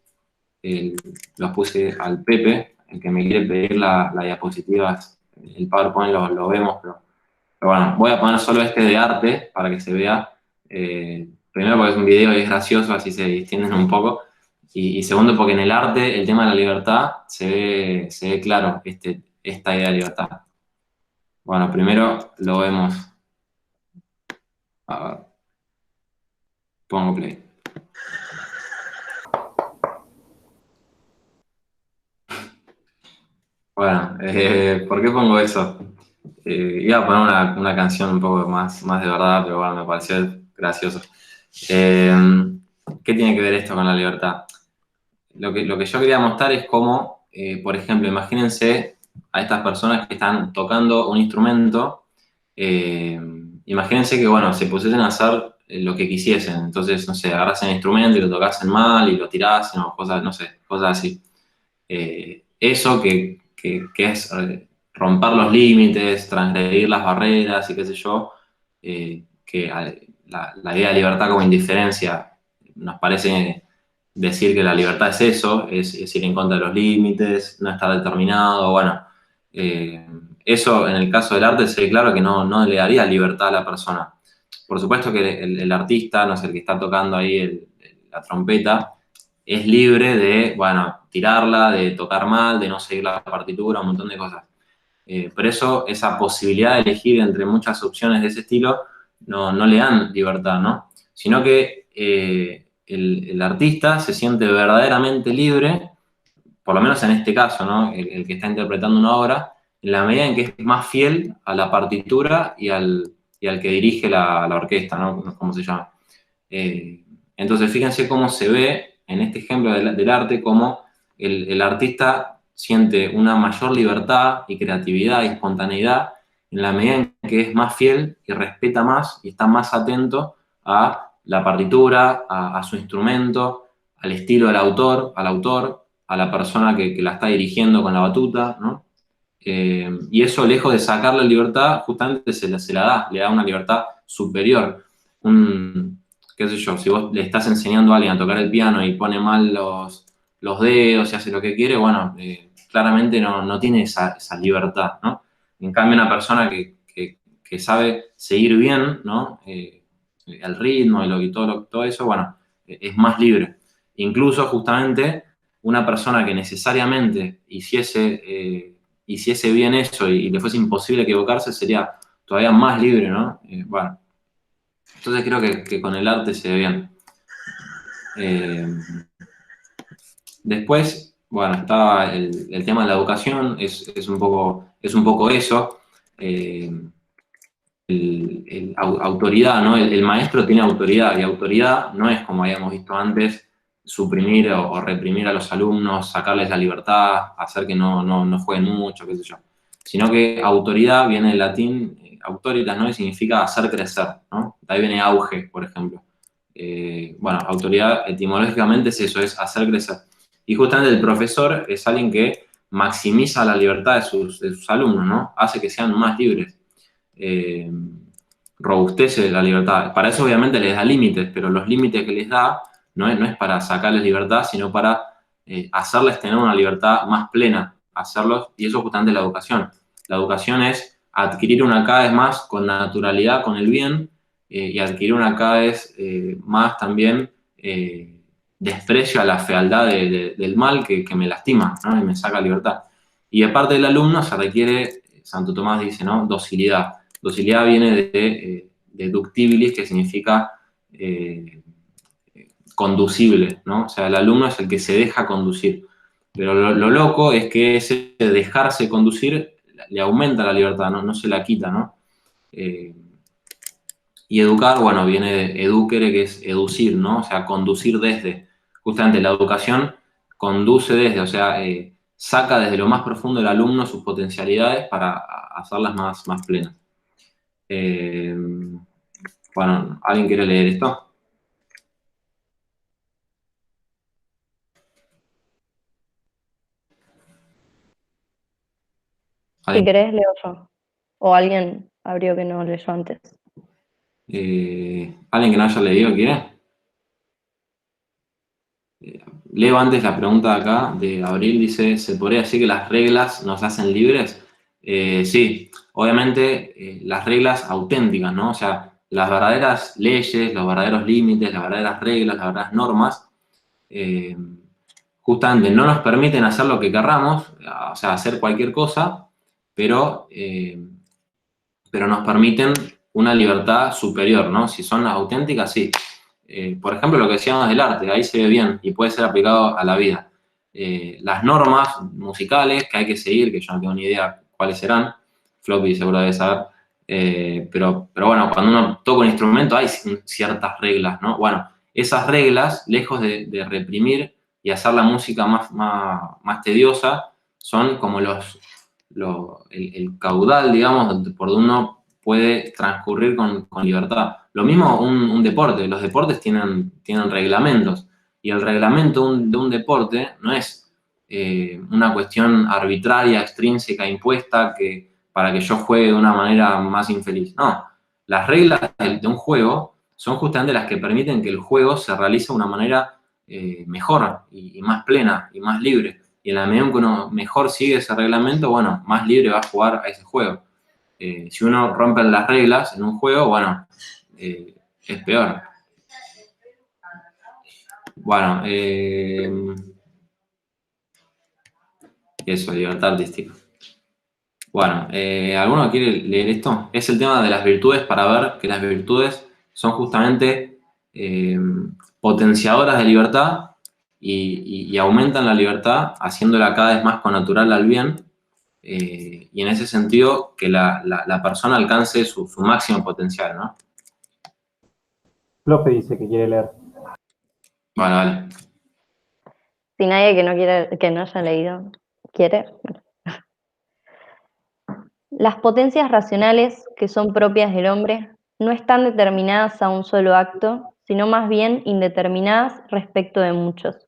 los puse al Pepe, el que me quiere pedir la diapositiva, el PowerPoint lo vemos, pero bueno, voy a poner solo este de arte para que se vea. Primero porque es un video y es gracioso, así se distienden un poco. Y segundo porque en el arte el tema de la libertad se ve claro, esta idea de libertad. Bueno, primero lo vemos. A ver. Pongo play. Bueno, ¿por qué pongo eso? Iba a poner una canción un poco más de verdad, pero bueno, me pareció gracioso. ¿Qué tiene que ver esto con la libertad? Lo que yo quería mostrar es cómo, por ejemplo, imagínense a estas personas que están tocando un instrumento, imagínense que, bueno, se pusiesen a hacer lo que quisiesen. Entonces, no sé, agarrasen el instrumento y lo tocasen mal y lo tirasen o cosas, no sé, cosas así. Eso que es romper los límites, transgredir las barreras y qué sé yo, que la idea de libertad como indiferencia nos parece decir que la libertad es eso, es ir en contra de los límites, no estar determinado, bueno, eso en el caso del arte se ve claro que no le daría libertad a la persona. Por supuesto que el artista, no sé, el que está tocando ahí la trompeta, es libre de, bueno, tirarla, de tocar mal, de no seguir la partitura, un montón de cosas. Pero esa posibilidad de elegir entre muchas opciones de ese estilo, no le dan libertad, ¿no? Sino que el artista se siente verdaderamente libre, por lo menos en este caso, ¿no? El que está interpretando una obra, en la medida en que es más fiel a la partitura y al que dirige la orquesta, ¿no? ¿Cómo se llama? Entonces, fíjense cómo se ve en este ejemplo del arte, cómo el artista siente una mayor libertad y creatividad y espontaneidad en la medida en que es más fiel y respeta más y está más atento a la partitura, a su instrumento, al estilo del autor, a la persona que la está dirigiendo con la batuta, ¿no? Y eso, lejos de sacar la libertad, justamente se la da, le da una libertad superior. Qué sé yo, si vos le estás enseñando a alguien a tocar el piano y pone mal los dedos y hace lo que quiere, bueno, claramente no tiene esa libertad, ¿no? En cambio, una persona que sabe seguir bien, ¿no? El ritmo y todo eso, bueno, es más libre. Incluso, justamente, una persona que necesariamente hiciese bien eso y le fuese imposible equivocarse, sería todavía más libre, ¿no? Bueno, entonces creo que con el arte se ve bien. Después, bueno, está el tema de la educación, es un poco eso. Autoridad, ¿no? El maestro tiene autoridad, y autoridad no es, como habíamos visto antes, suprimir o reprimir a los alumnos, sacarles la libertad, hacer que no jueguen mucho, qué sé yo. Sino que autoridad viene del latín, autoritas, ¿no? Y significa hacer crecer, ¿no? De ahí viene auge, por ejemplo. Bueno, autoridad etimológicamente es eso, es hacer crecer. Y justamente el profesor es alguien que maximiza la libertad de sus alumnos, ¿no? Hace que sean más libres. Robustece la libertad. Para eso obviamente les da límites, pero los límites que les da no es para sacarles libertad, sino para hacerles tener una libertad más plena, hacerlos, y eso justamente es la educación. La educación es adquirir una cada vez más con naturalidad, con el bien, y adquirir una cada vez más también desprecio a la fealdad del mal que me lastima, ¿no? Y me saca libertad. Y de parte del alumno se requiere, Santo Tomás dice, ¿no? Docilidad. Docilidad viene de ductibilis, que significa conducible, ¿no? O sea, el alumno es el que se deja conducir. Pero lo loco es que ese dejarse conducir le aumenta la libertad, no se la quita, ¿no? Y educar, bueno, viene de educere, que es educir, ¿no? O sea, conducir desde. Justamente la educación conduce desde, o sea, saca desde lo más profundo del alumno sus potencialidades para hacerlas más plenas. Bueno, ¿alguien quiere leer esto? Si querés, leo yo. O alguien abrió que no leyó antes. ¿Alguien que no haya leído quiere? Leo antes la pregunta de acá, de Abril, dice, ¿se podría decir que las reglas nos hacen libres? Sí, obviamente las reglas auténticas, ¿no? O sea, las verdaderas leyes, los verdaderos límites, las verdaderas reglas, las verdaderas normas, justamente no nos permiten hacer lo que querramos, o sea, hacer cualquier cosa, pero nos permiten una libertad superior, ¿no? Si son las auténticas, sí. Por ejemplo, lo que decíamos del arte, ahí se ve bien y puede ser aplicado a la vida. Las normas musicales que hay que seguir, que yo no tengo ni idea cuáles serán, Floppy seguro debe saber, pero bueno, cuando uno toca un instrumento hay ciertas reglas, ¿no? Bueno, esas reglas, lejos de reprimir y hacer la música más tediosa, son como el caudal, digamos, por donde uno puede transcurrir con libertad. Lo mismo un deporte, los deportes tienen reglamentos, y el reglamento de un deporte no es una cuestión arbitraria, extrínseca, impuesta, para que yo juegue de una manera más infeliz. No, las reglas de un juego son justamente las que permiten que el juego se realice de una manera mejor y más plena y más libre. Y en la medida en que uno mejor sigue ese reglamento, bueno, más libre va a jugar a ese juego. Si uno rompe las reglas en un juego, bueno, es peor. Bueno, eso, libertad artística. Bueno, ¿alguno quiere leer esto? Es el tema de las virtudes, para ver que las virtudes son justamente potenciadoras de libertad y aumentan la libertad, haciéndola cada vez más connatural al bien, y en ese sentido que la persona alcance su máximo potencial, ¿no? Floppy dice que quiere leer. Bueno, vale. Si nadie que no haya leído quiere. Las potencias racionales que son propias del hombre no están determinadas a un solo acto, sino más bien indeterminadas respecto de muchos,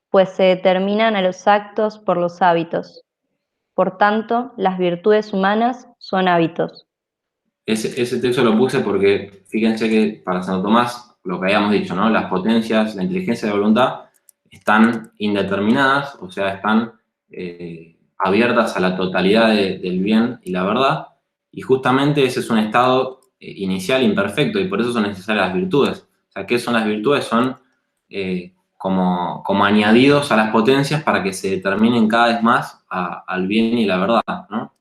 pues se determinan a los actos por los hábitos. Por tanto, las virtudes humanas son hábitos. Ese texto lo puse porque fíjense que para Santo Tomás, lo que habíamos dicho, ¿no? Las potencias, la inteligencia y la voluntad están indeterminadas, o sea, están abiertas a la totalidad del bien y la verdad, y justamente ese es un estado inicial imperfecto, y por eso son necesarias las virtudes. O sea, ¿qué son las virtudes? Son como añadidos a las potencias para que se determinen cada vez más al bien y la verdad, ¿no?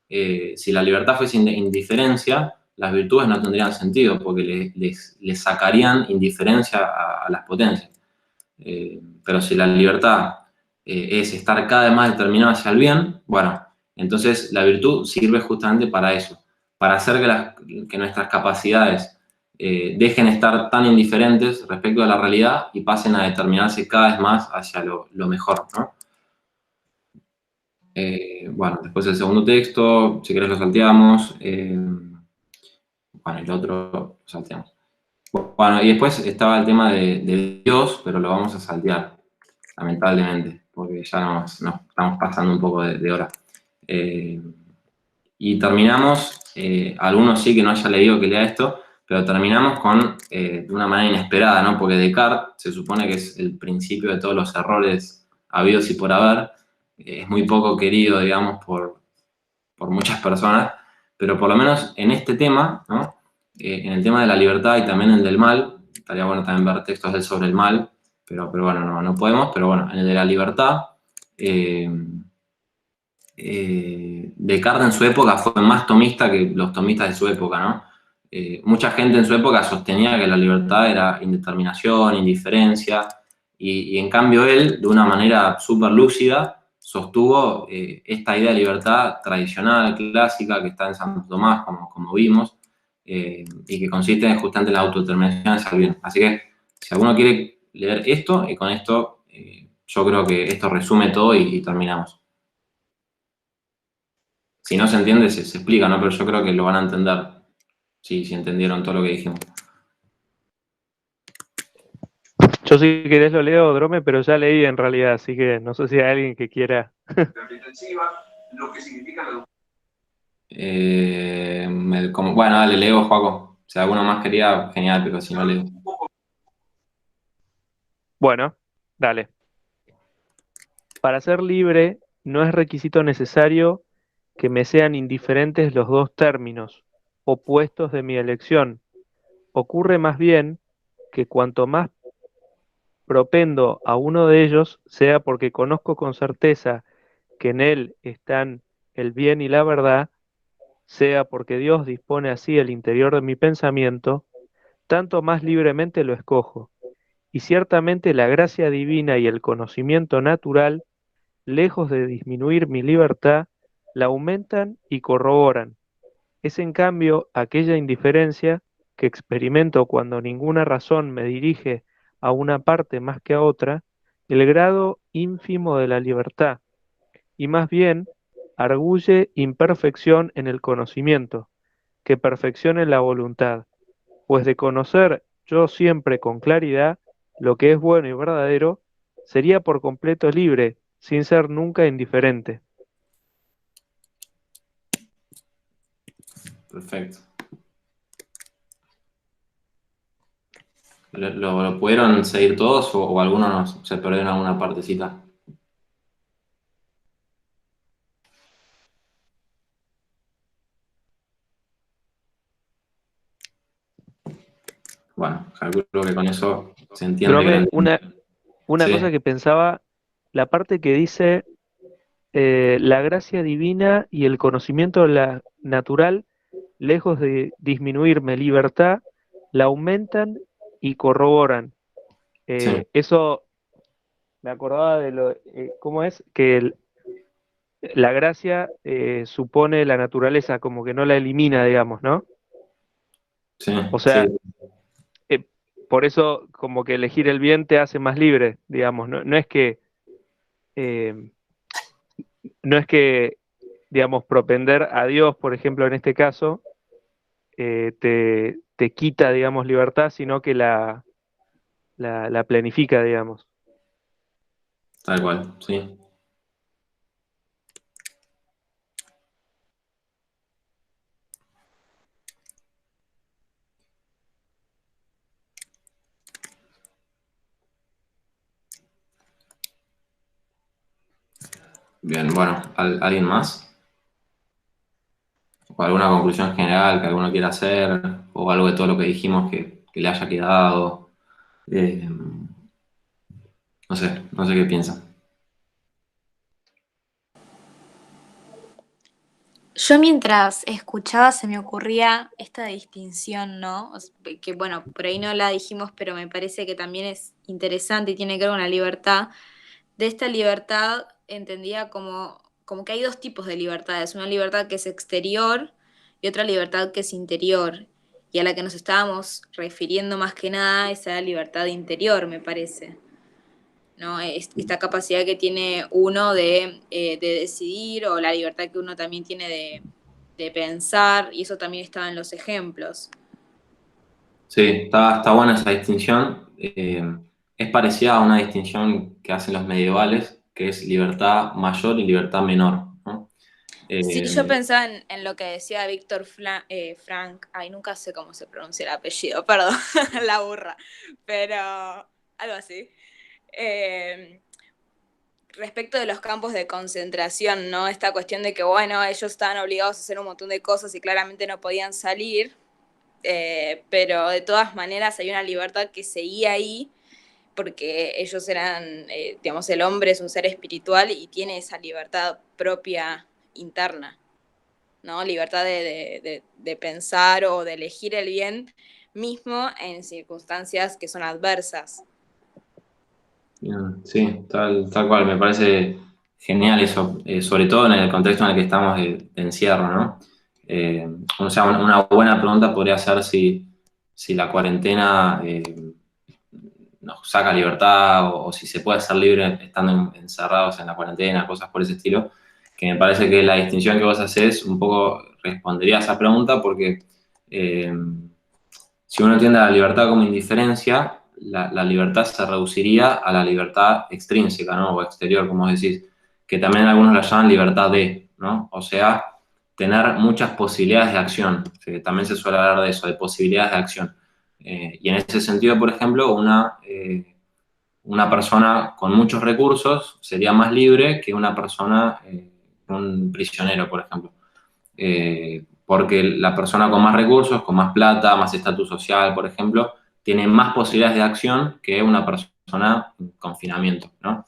Si la libertad fuese indiferencia, las virtudes no tendrían sentido, porque les sacarían indiferencia a las potencias. Pero si la libertad es estar cada vez más determinado hacia el bien, bueno, entonces la virtud sirve justamente para eso, para hacer que nuestras capacidades dejen de estar tan indiferentes respecto a la realidad y pasen a determinarse cada vez más hacia lo mejor, ¿no? Bueno, después el segundo texto, si querés lo salteamos. Bueno, el otro lo salteamos. Bueno, y después estaba el tema de Dios, pero lo vamos a saltear, lamentablemente, porque ya nos estamos pasando un poco de hora. Y terminamos, algunos sí que no haya leído que lea esto, pero terminamos de una manera inesperada, ¿no? Porque Descartes se supone que es el principio de todos los errores habidos y por haber. Es muy poco querido, digamos, por muchas personas, pero por lo menos en este tema, ¿no? En el tema de la libertad y también en el del mal, estaría bueno también ver textos de él sobre el mal, pero bueno, no podemos, pero bueno, en el de la libertad, Descartes en su época fue más tomista que los tomistas de su época, ¿no? Mucha gente en su época sostenía que la libertad era indeterminación, indiferencia, y en cambio él, de una manera súper lúcida, sostuvo esta idea de libertad tradicional, clásica, que está en Santo Tomás, como vimos, y que consiste justamente en la autodeterminación hacia el bien. Así que, si alguno quiere leer esto, y con esto yo creo que esto resume todo y terminamos. Si no se entiende, se explica, ¿no? Pero yo creo que lo van a entender, si entendieron todo lo que dijimos. Yo si querés lo leo, Drome, pero ya leí en realidad, así que no sé si hay alguien que quiera. Lo que significa bueno, dale, leo, Joaco. Si alguno más quería, genial, pero si no leo. Bueno, dale. Para ser libre no es requisito necesario que me sean indiferentes los dos términos opuestos de mi elección. Ocurre más bien que cuanto más propendo a uno de ellos, sea porque conozco con certeza que en él están el bien y la verdad, sea porque Dios dispone así el interior de mi pensamiento, tanto más libremente lo escojo. Y ciertamente la gracia divina y el conocimiento natural, lejos de disminuir mi libertad, la aumentan y corroboran. Es en cambio aquella indiferencia que experimento cuando ninguna razón me dirige a una parte más que a otra, el grado ínfimo de la libertad, y más bien arguye imperfección en el conocimiento, que perfección en la voluntad, pues de conocer yo siempre con claridad lo que es bueno y verdadero, sería por completo libre, sin ser nunca indiferente. Perfecto. ¿Lo pudieron seguir todos o algunos se perdieron alguna partecita? Bueno, calculo que con eso se entiende. Drome, una Sí. cosa que pensaba, la parte que dice la gracia divina y el conocimiento natural, lejos de disminuirme libertad, la aumentan y corroboran. Sí. Eso me acordaba de cómo es que la gracia supone la naturaleza, como que no la elimina, digamos, ¿no? Sí, O sea, por eso como que elegir el bien te hace más libre, digamos. No es que, digamos, propender a Dios, por ejemplo, en este caso, te quita, digamos, libertad, sino que la planifica, digamos. Tal cual, sí. Bien, bueno, ¿alguien más? ¿O alguna conclusión general que alguno quiera hacer? ¿O algo de todo lo que dijimos que le haya quedado? No sé qué piensan. Yo mientras escuchaba se me ocurría esta distinción, ¿no? Que bueno, por ahí no la dijimos, pero me parece que también es interesante y tiene que ver con la libertad. De esta libertad entendida como que hay dos tipos de libertades, una libertad que es exterior y otra libertad que es interior. Y a la que nos estábamos refiriendo más que nada es a la libertad interior, me parece. ¿No? Esta capacidad que tiene uno de decidir, o la libertad que uno también tiene de pensar, y eso también estaba en los ejemplos. Sí, está buena esa distinción. Es parecida a una distinción que hacen los medievales, que es libertad mayor y libertad menor, ¿no? Sí, yo pensaba en lo que decía Víctor Frank, ay, nunca sé cómo se pronuncia el apellido, perdón, la burra, pero algo así. Respecto de los campos de concentración, ¿no? Esta cuestión de que, bueno, ellos estaban obligados a hacer un montón de cosas y claramente no podían salir, pero de todas maneras hay una libertad que seguía ahí, porque ellos eran, digamos, el hombre es un ser espiritual y tiene esa libertad propia interna, ¿no? Libertad de pensar o de elegir el bien mismo en circunstancias que son adversas. Sí, tal cual, me parece genial eso, sobre todo en el contexto en el que estamos de encierro, ¿no? O sea, una buena pregunta podría ser si la cuarentena nos saca libertad o si se puede ser libre estando encerrados en la cuarentena, cosas por ese estilo, que me parece que la distinción que vos hacés un poco respondería a esa pregunta porque si uno entiende la libertad como indiferencia, la libertad se reduciría a la libertad extrínseca, ¿no? O exterior, como vos decís, que también algunos la llaman libertad de, ¿no? O sea, tener muchas posibilidades de acción. También se suele hablar de eso, de posibilidades de acción. Y en ese sentido, por ejemplo, una persona con muchos recursos sería más libre que una persona, un prisionero, por ejemplo. Porque la persona con más recursos, con más plata, más estatus social, por ejemplo, tiene más posibilidades de acción que una persona en confinamiento, ¿no?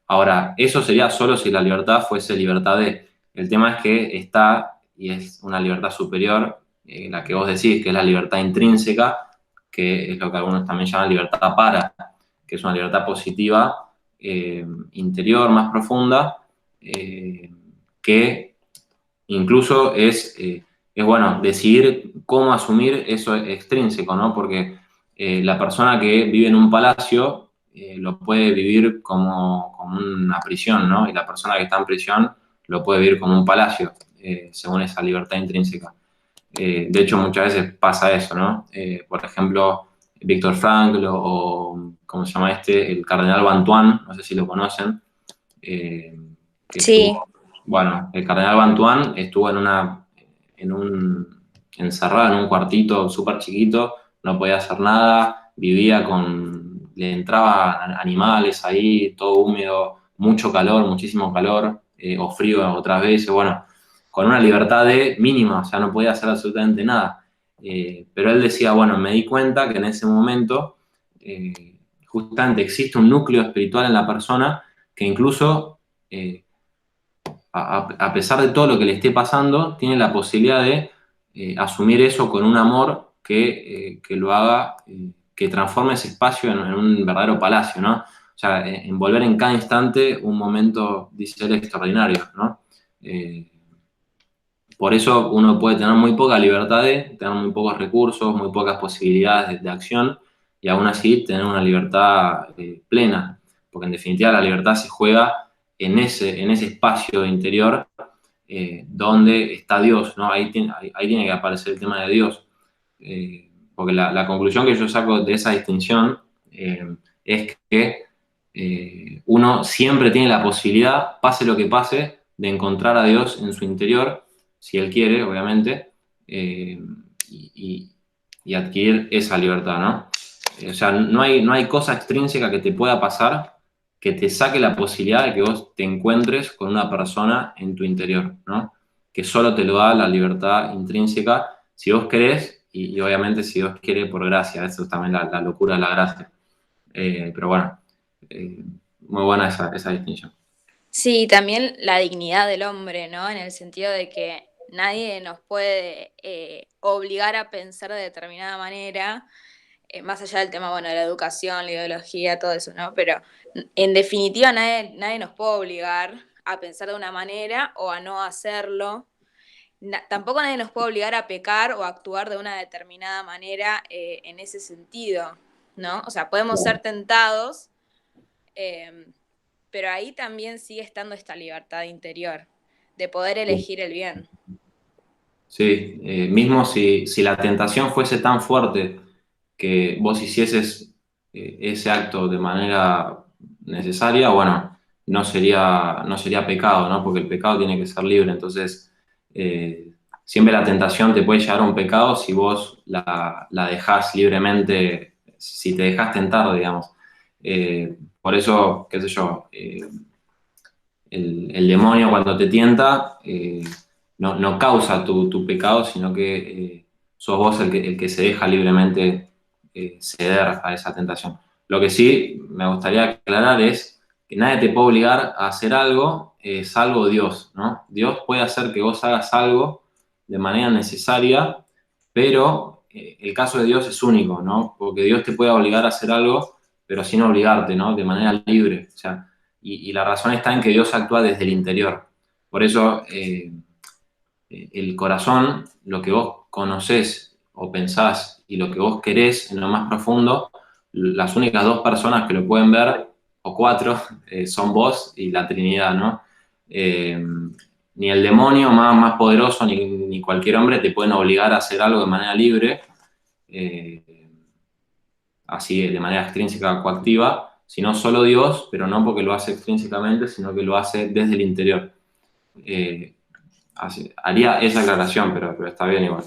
Ahora, eso sería solo si la libertad fuese libertad de. El tema es que está, y es una libertad superior, la que vos decís, que es la libertad intrínseca, que es lo que algunos también llaman libertad para, que es una libertad positiva, interior, más profunda, que incluso es bueno decidir cómo asumir eso extrínseco, ¿no? Porque la persona que vive en un palacio lo puede vivir como una prisión, ¿no? Y la persona que está en prisión lo puede vivir como un palacio, según esa libertad intrínseca. De hecho, muchas veces pasa eso, ¿no? Por ejemplo, Víctor Frankl o, ¿cómo se llama este? El cardenal Bantuán, no sé si lo conocen. Que Sí. bueno, el cardenal Bantuán estuvo encerrado en un cuartito súper chiquito, no podía hacer nada, le entraban animales ahí, todo húmedo, mucho calor, muchísimo calor, o frío otras veces, bueno, con una libertad mínima, o sea, no podía hacer absolutamente nada. Pero él decía, bueno, me di cuenta que en ese momento justamente existe un núcleo espiritual en la persona que incluso a pesar de todo lo que le esté pasando, tiene la posibilidad de asumir eso con un amor que lo haga, que transforme ese espacio en un verdadero palacio, ¿no? O sea, envolver en cada instante un momento, dice él, extraordinario, ¿no? por eso uno puede tener muy poca libertad tener muy pocos recursos, muy pocas posibilidades de acción, y aún así tener una libertad plena, porque en definitiva la libertad se juega en ese espacio interior donde está Dios, ¿no? Ahí tiene que aparecer el tema de Dios. Porque la conclusión que yo saco de esa distinción es que uno siempre tiene la posibilidad, pase lo que pase, de encontrar a Dios en su interior, si Él quiere, obviamente, y, y adquirir esa libertad, ¿no? O sea, no hay cosa extrínseca que te pueda pasar que te saque la posibilidad de que vos te encuentres con una persona en tu interior, ¿no? Que solo te lo da la libertad intrínseca, si vos querés, y obviamente si Dios quiere por gracia, eso es también la locura de la gracia. Pero bueno, muy buena esa distinción. Sí, también la dignidad del hombre, ¿no? En el sentido de que nadie nos puede obligar a pensar de determinada manera, más allá del tema, bueno, de la educación, la ideología, todo eso, ¿no? Pero en definitiva nadie nos puede obligar a pensar de una manera o a no hacerlo. Tampoco nadie nos puede obligar a pecar o a actuar de una determinada manera en ese sentido, ¿no? O sea, podemos ser tentados, pero ahí también sigue estando esta libertad interior de poder elegir el bien. Sí, mismo si la tentación fuese tan fuerte que vos hicieses ese acto de manera necesaria, bueno, no sería pecado, ¿no? Porque el pecado tiene que ser libre. Entonces, siempre la tentación te puede llevar a un pecado si vos la dejás libremente, si te dejás tentar, digamos. Por eso, qué sé yo, el demonio cuando te tienta no causa tu pecado, sino que sos vos el que se deja libremente ceder a esa tentación. Lo que sí me gustaría aclarar es que nadie te puede obligar a hacer algo, salvo Dios, ¿no? Dios puede hacer que vos hagas algo de manera necesaria, pero el caso de Dios es único, ¿no? Porque Dios te puede obligar a hacer algo, pero sin obligarte, ¿no? De manera libre. O sea, y la razón está en que Dios actúa desde el interior. Por eso el corazón, lo que vos conocés o pensás y lo que vos querés en lo más profundo, las únicas dos personas que lo pueden ver, o cuatro, son vos y la Trinidad, ¿no? Ni el demonio más poderoso, ni cualquier hombre te pueden obligar a hacer algo de manera libre, así de manera extrínseca o coactiva, sino solo Dios, pero no porque lo hace extrínsecamente, sino que lo hace desde el interior. Haría esa aclaración, pero está bien igual.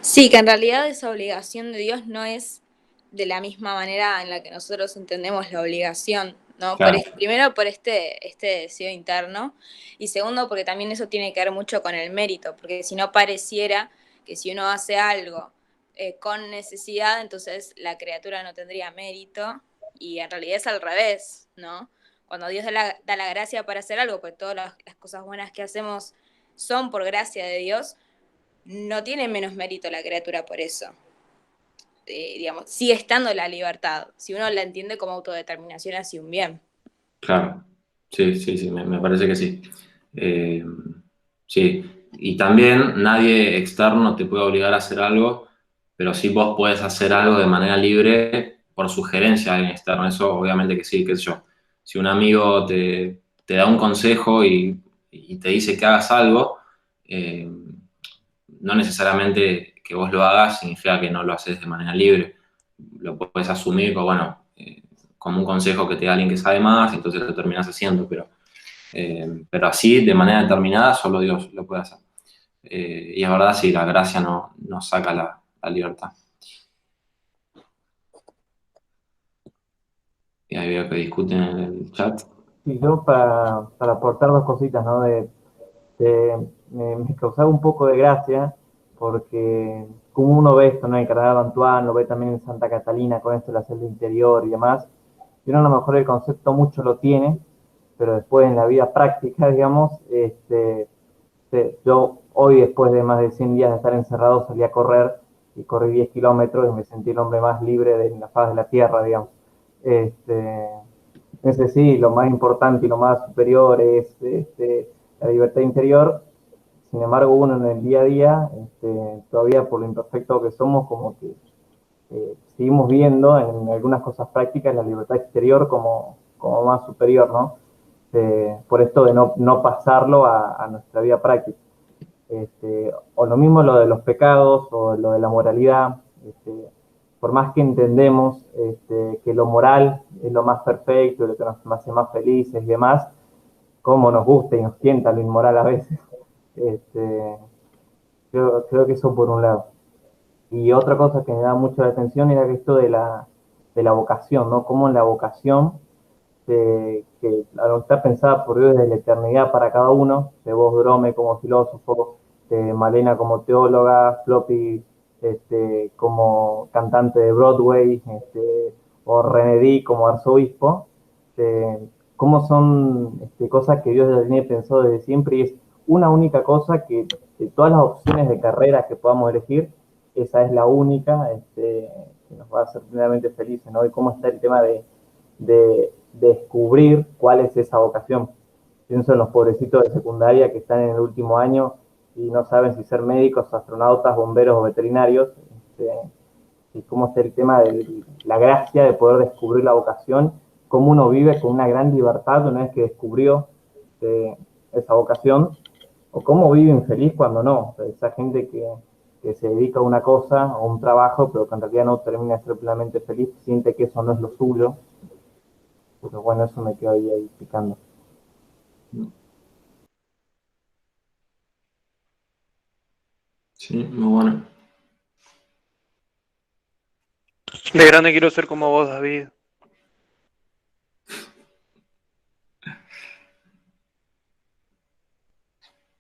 Sí, que en realidad esa obligación de Dios no es de la misma manera en la que nosotros entendemos la obligación, ¿no? Claro. Primero por este deseo interno, y segundo porque también eso tiene que ver mucho con el mérito, porque si no pareciera que si uno hace algo con necesidad, entonces la criatura no tendría mérito, y en realidad es al revés, ¿no? Cuando Dios da la gracia para hacer algo, pues todas las cosas buenas que hacemos son por gracia de Dios, no tiene menos mérito la criatura por eso. Digamos, sigue estando la libertad, si uno la entiende como autodeterminación hacia un bien. Claro, sí, me parece que sí. Sí, y también nadie externo te puede obligar a hacer algo, pero sí vos puedes hacer algo de manera libre por sugerencia de alguien externo. Eso obviamente que sí, qué sé yo. Si un amigo te da un consejo y te dice que hagas algo, no necesariamente que vos lo hagas significa que no lo haces de manera libre. Lo puedes asumir como, bueno, como un consejo que te da alguien que sabe más, entonces lo terminás haciendo, pero así, de manera determinada, solo Dios lo puede hacer. Y es verdad, sí, la gracia no saca la libertad. Y ahí veo que discuten en el chat. Sí, yo para aportar dos cositas, ¿no? Me causaba un poco de gracia porque como uno ve esto, ¿no? En Carnaval de Antoine, lo ve también en Santa Catalina con esto de la celda interior y demás, y uno a lo mejor el concepto mucho lo tiene, pero después en la vida práctica, digamos, yo hoy después de más de 100 días de estar encerrado salí a correr y corrí 10 kilómetros y me sentí el hombre más libre de la faz de la tierra, digamos. ese sí, lo más importante y lo más superior es la libertad interior. Sin embargo, uno en el día a día, todavía por lo imperfecto que somos, como que seguimos viendo en algunas cosas prácticas la libertad exterior como más superior, ¿no? Por esto de no pasarlo a nuestra vida práctica. O lo mismo lo de los pecados o lo de la moralidad. Por más que entendemos que lo moral es lo más perfecto, lo que nos hace más felices y demás, como nos gusta y nos tienta lo inmoral a veces, creo que eso por un lado. Y otra cosa que me da mucho la atención era esto de la vocación, ¿no? Cómo en la vocación, que está pensada por Dios desde la eternidad para cada uno, de vos, Drome, como filósofo, de Malena como teóloga, Floppy como cantante de Broadway, o René Dee como arzobispo, cómo son cosas que Dios ya tenía pensado desde siempre y es una única cosa que de todas las opciones de carreras que podamos elegir, esa es la única que nos va a hacer plenamente felices, ¿no? Y cómo está el tema de descubrir cuál es esa vocación. Pienso en los pobrecitos de secundaria que están en el último año y no saben si ser médicos, astronautas, bomberos o veterinarios, y cómo está el tema de la gracia de poder descubrir la vocación, cómo uno vive con una gran libertad una vez que descubrió esa vocación, o cómo vive infeliz cuando no. O sea, esa gente que se dedica a una cosa, o un trabajo, pero que en realidad no termina de ser plenamente feliz, siente que eso no es lo suyo. Pero bueno, eso me quedo ahí picando. Sí, muy bueno. De grande quiero ser como vos, David.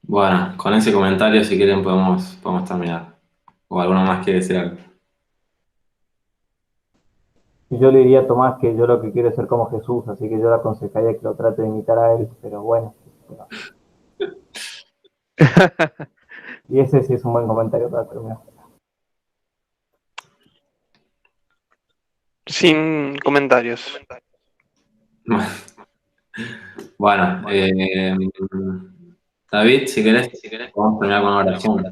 Bueno, con ese comentario, si quieren, podemos terminar. O alguno más quiere decir algo. Y yo le diría a Tomás que yo lo que quiero es ser como Jesús, así que yo le aconsejaría que lo trate de imitar a él, pero bueno. Y ese sí es un buen comentario para terminar. Sin comentarios. Bueno, David, si querés, podemos terminar con una oración.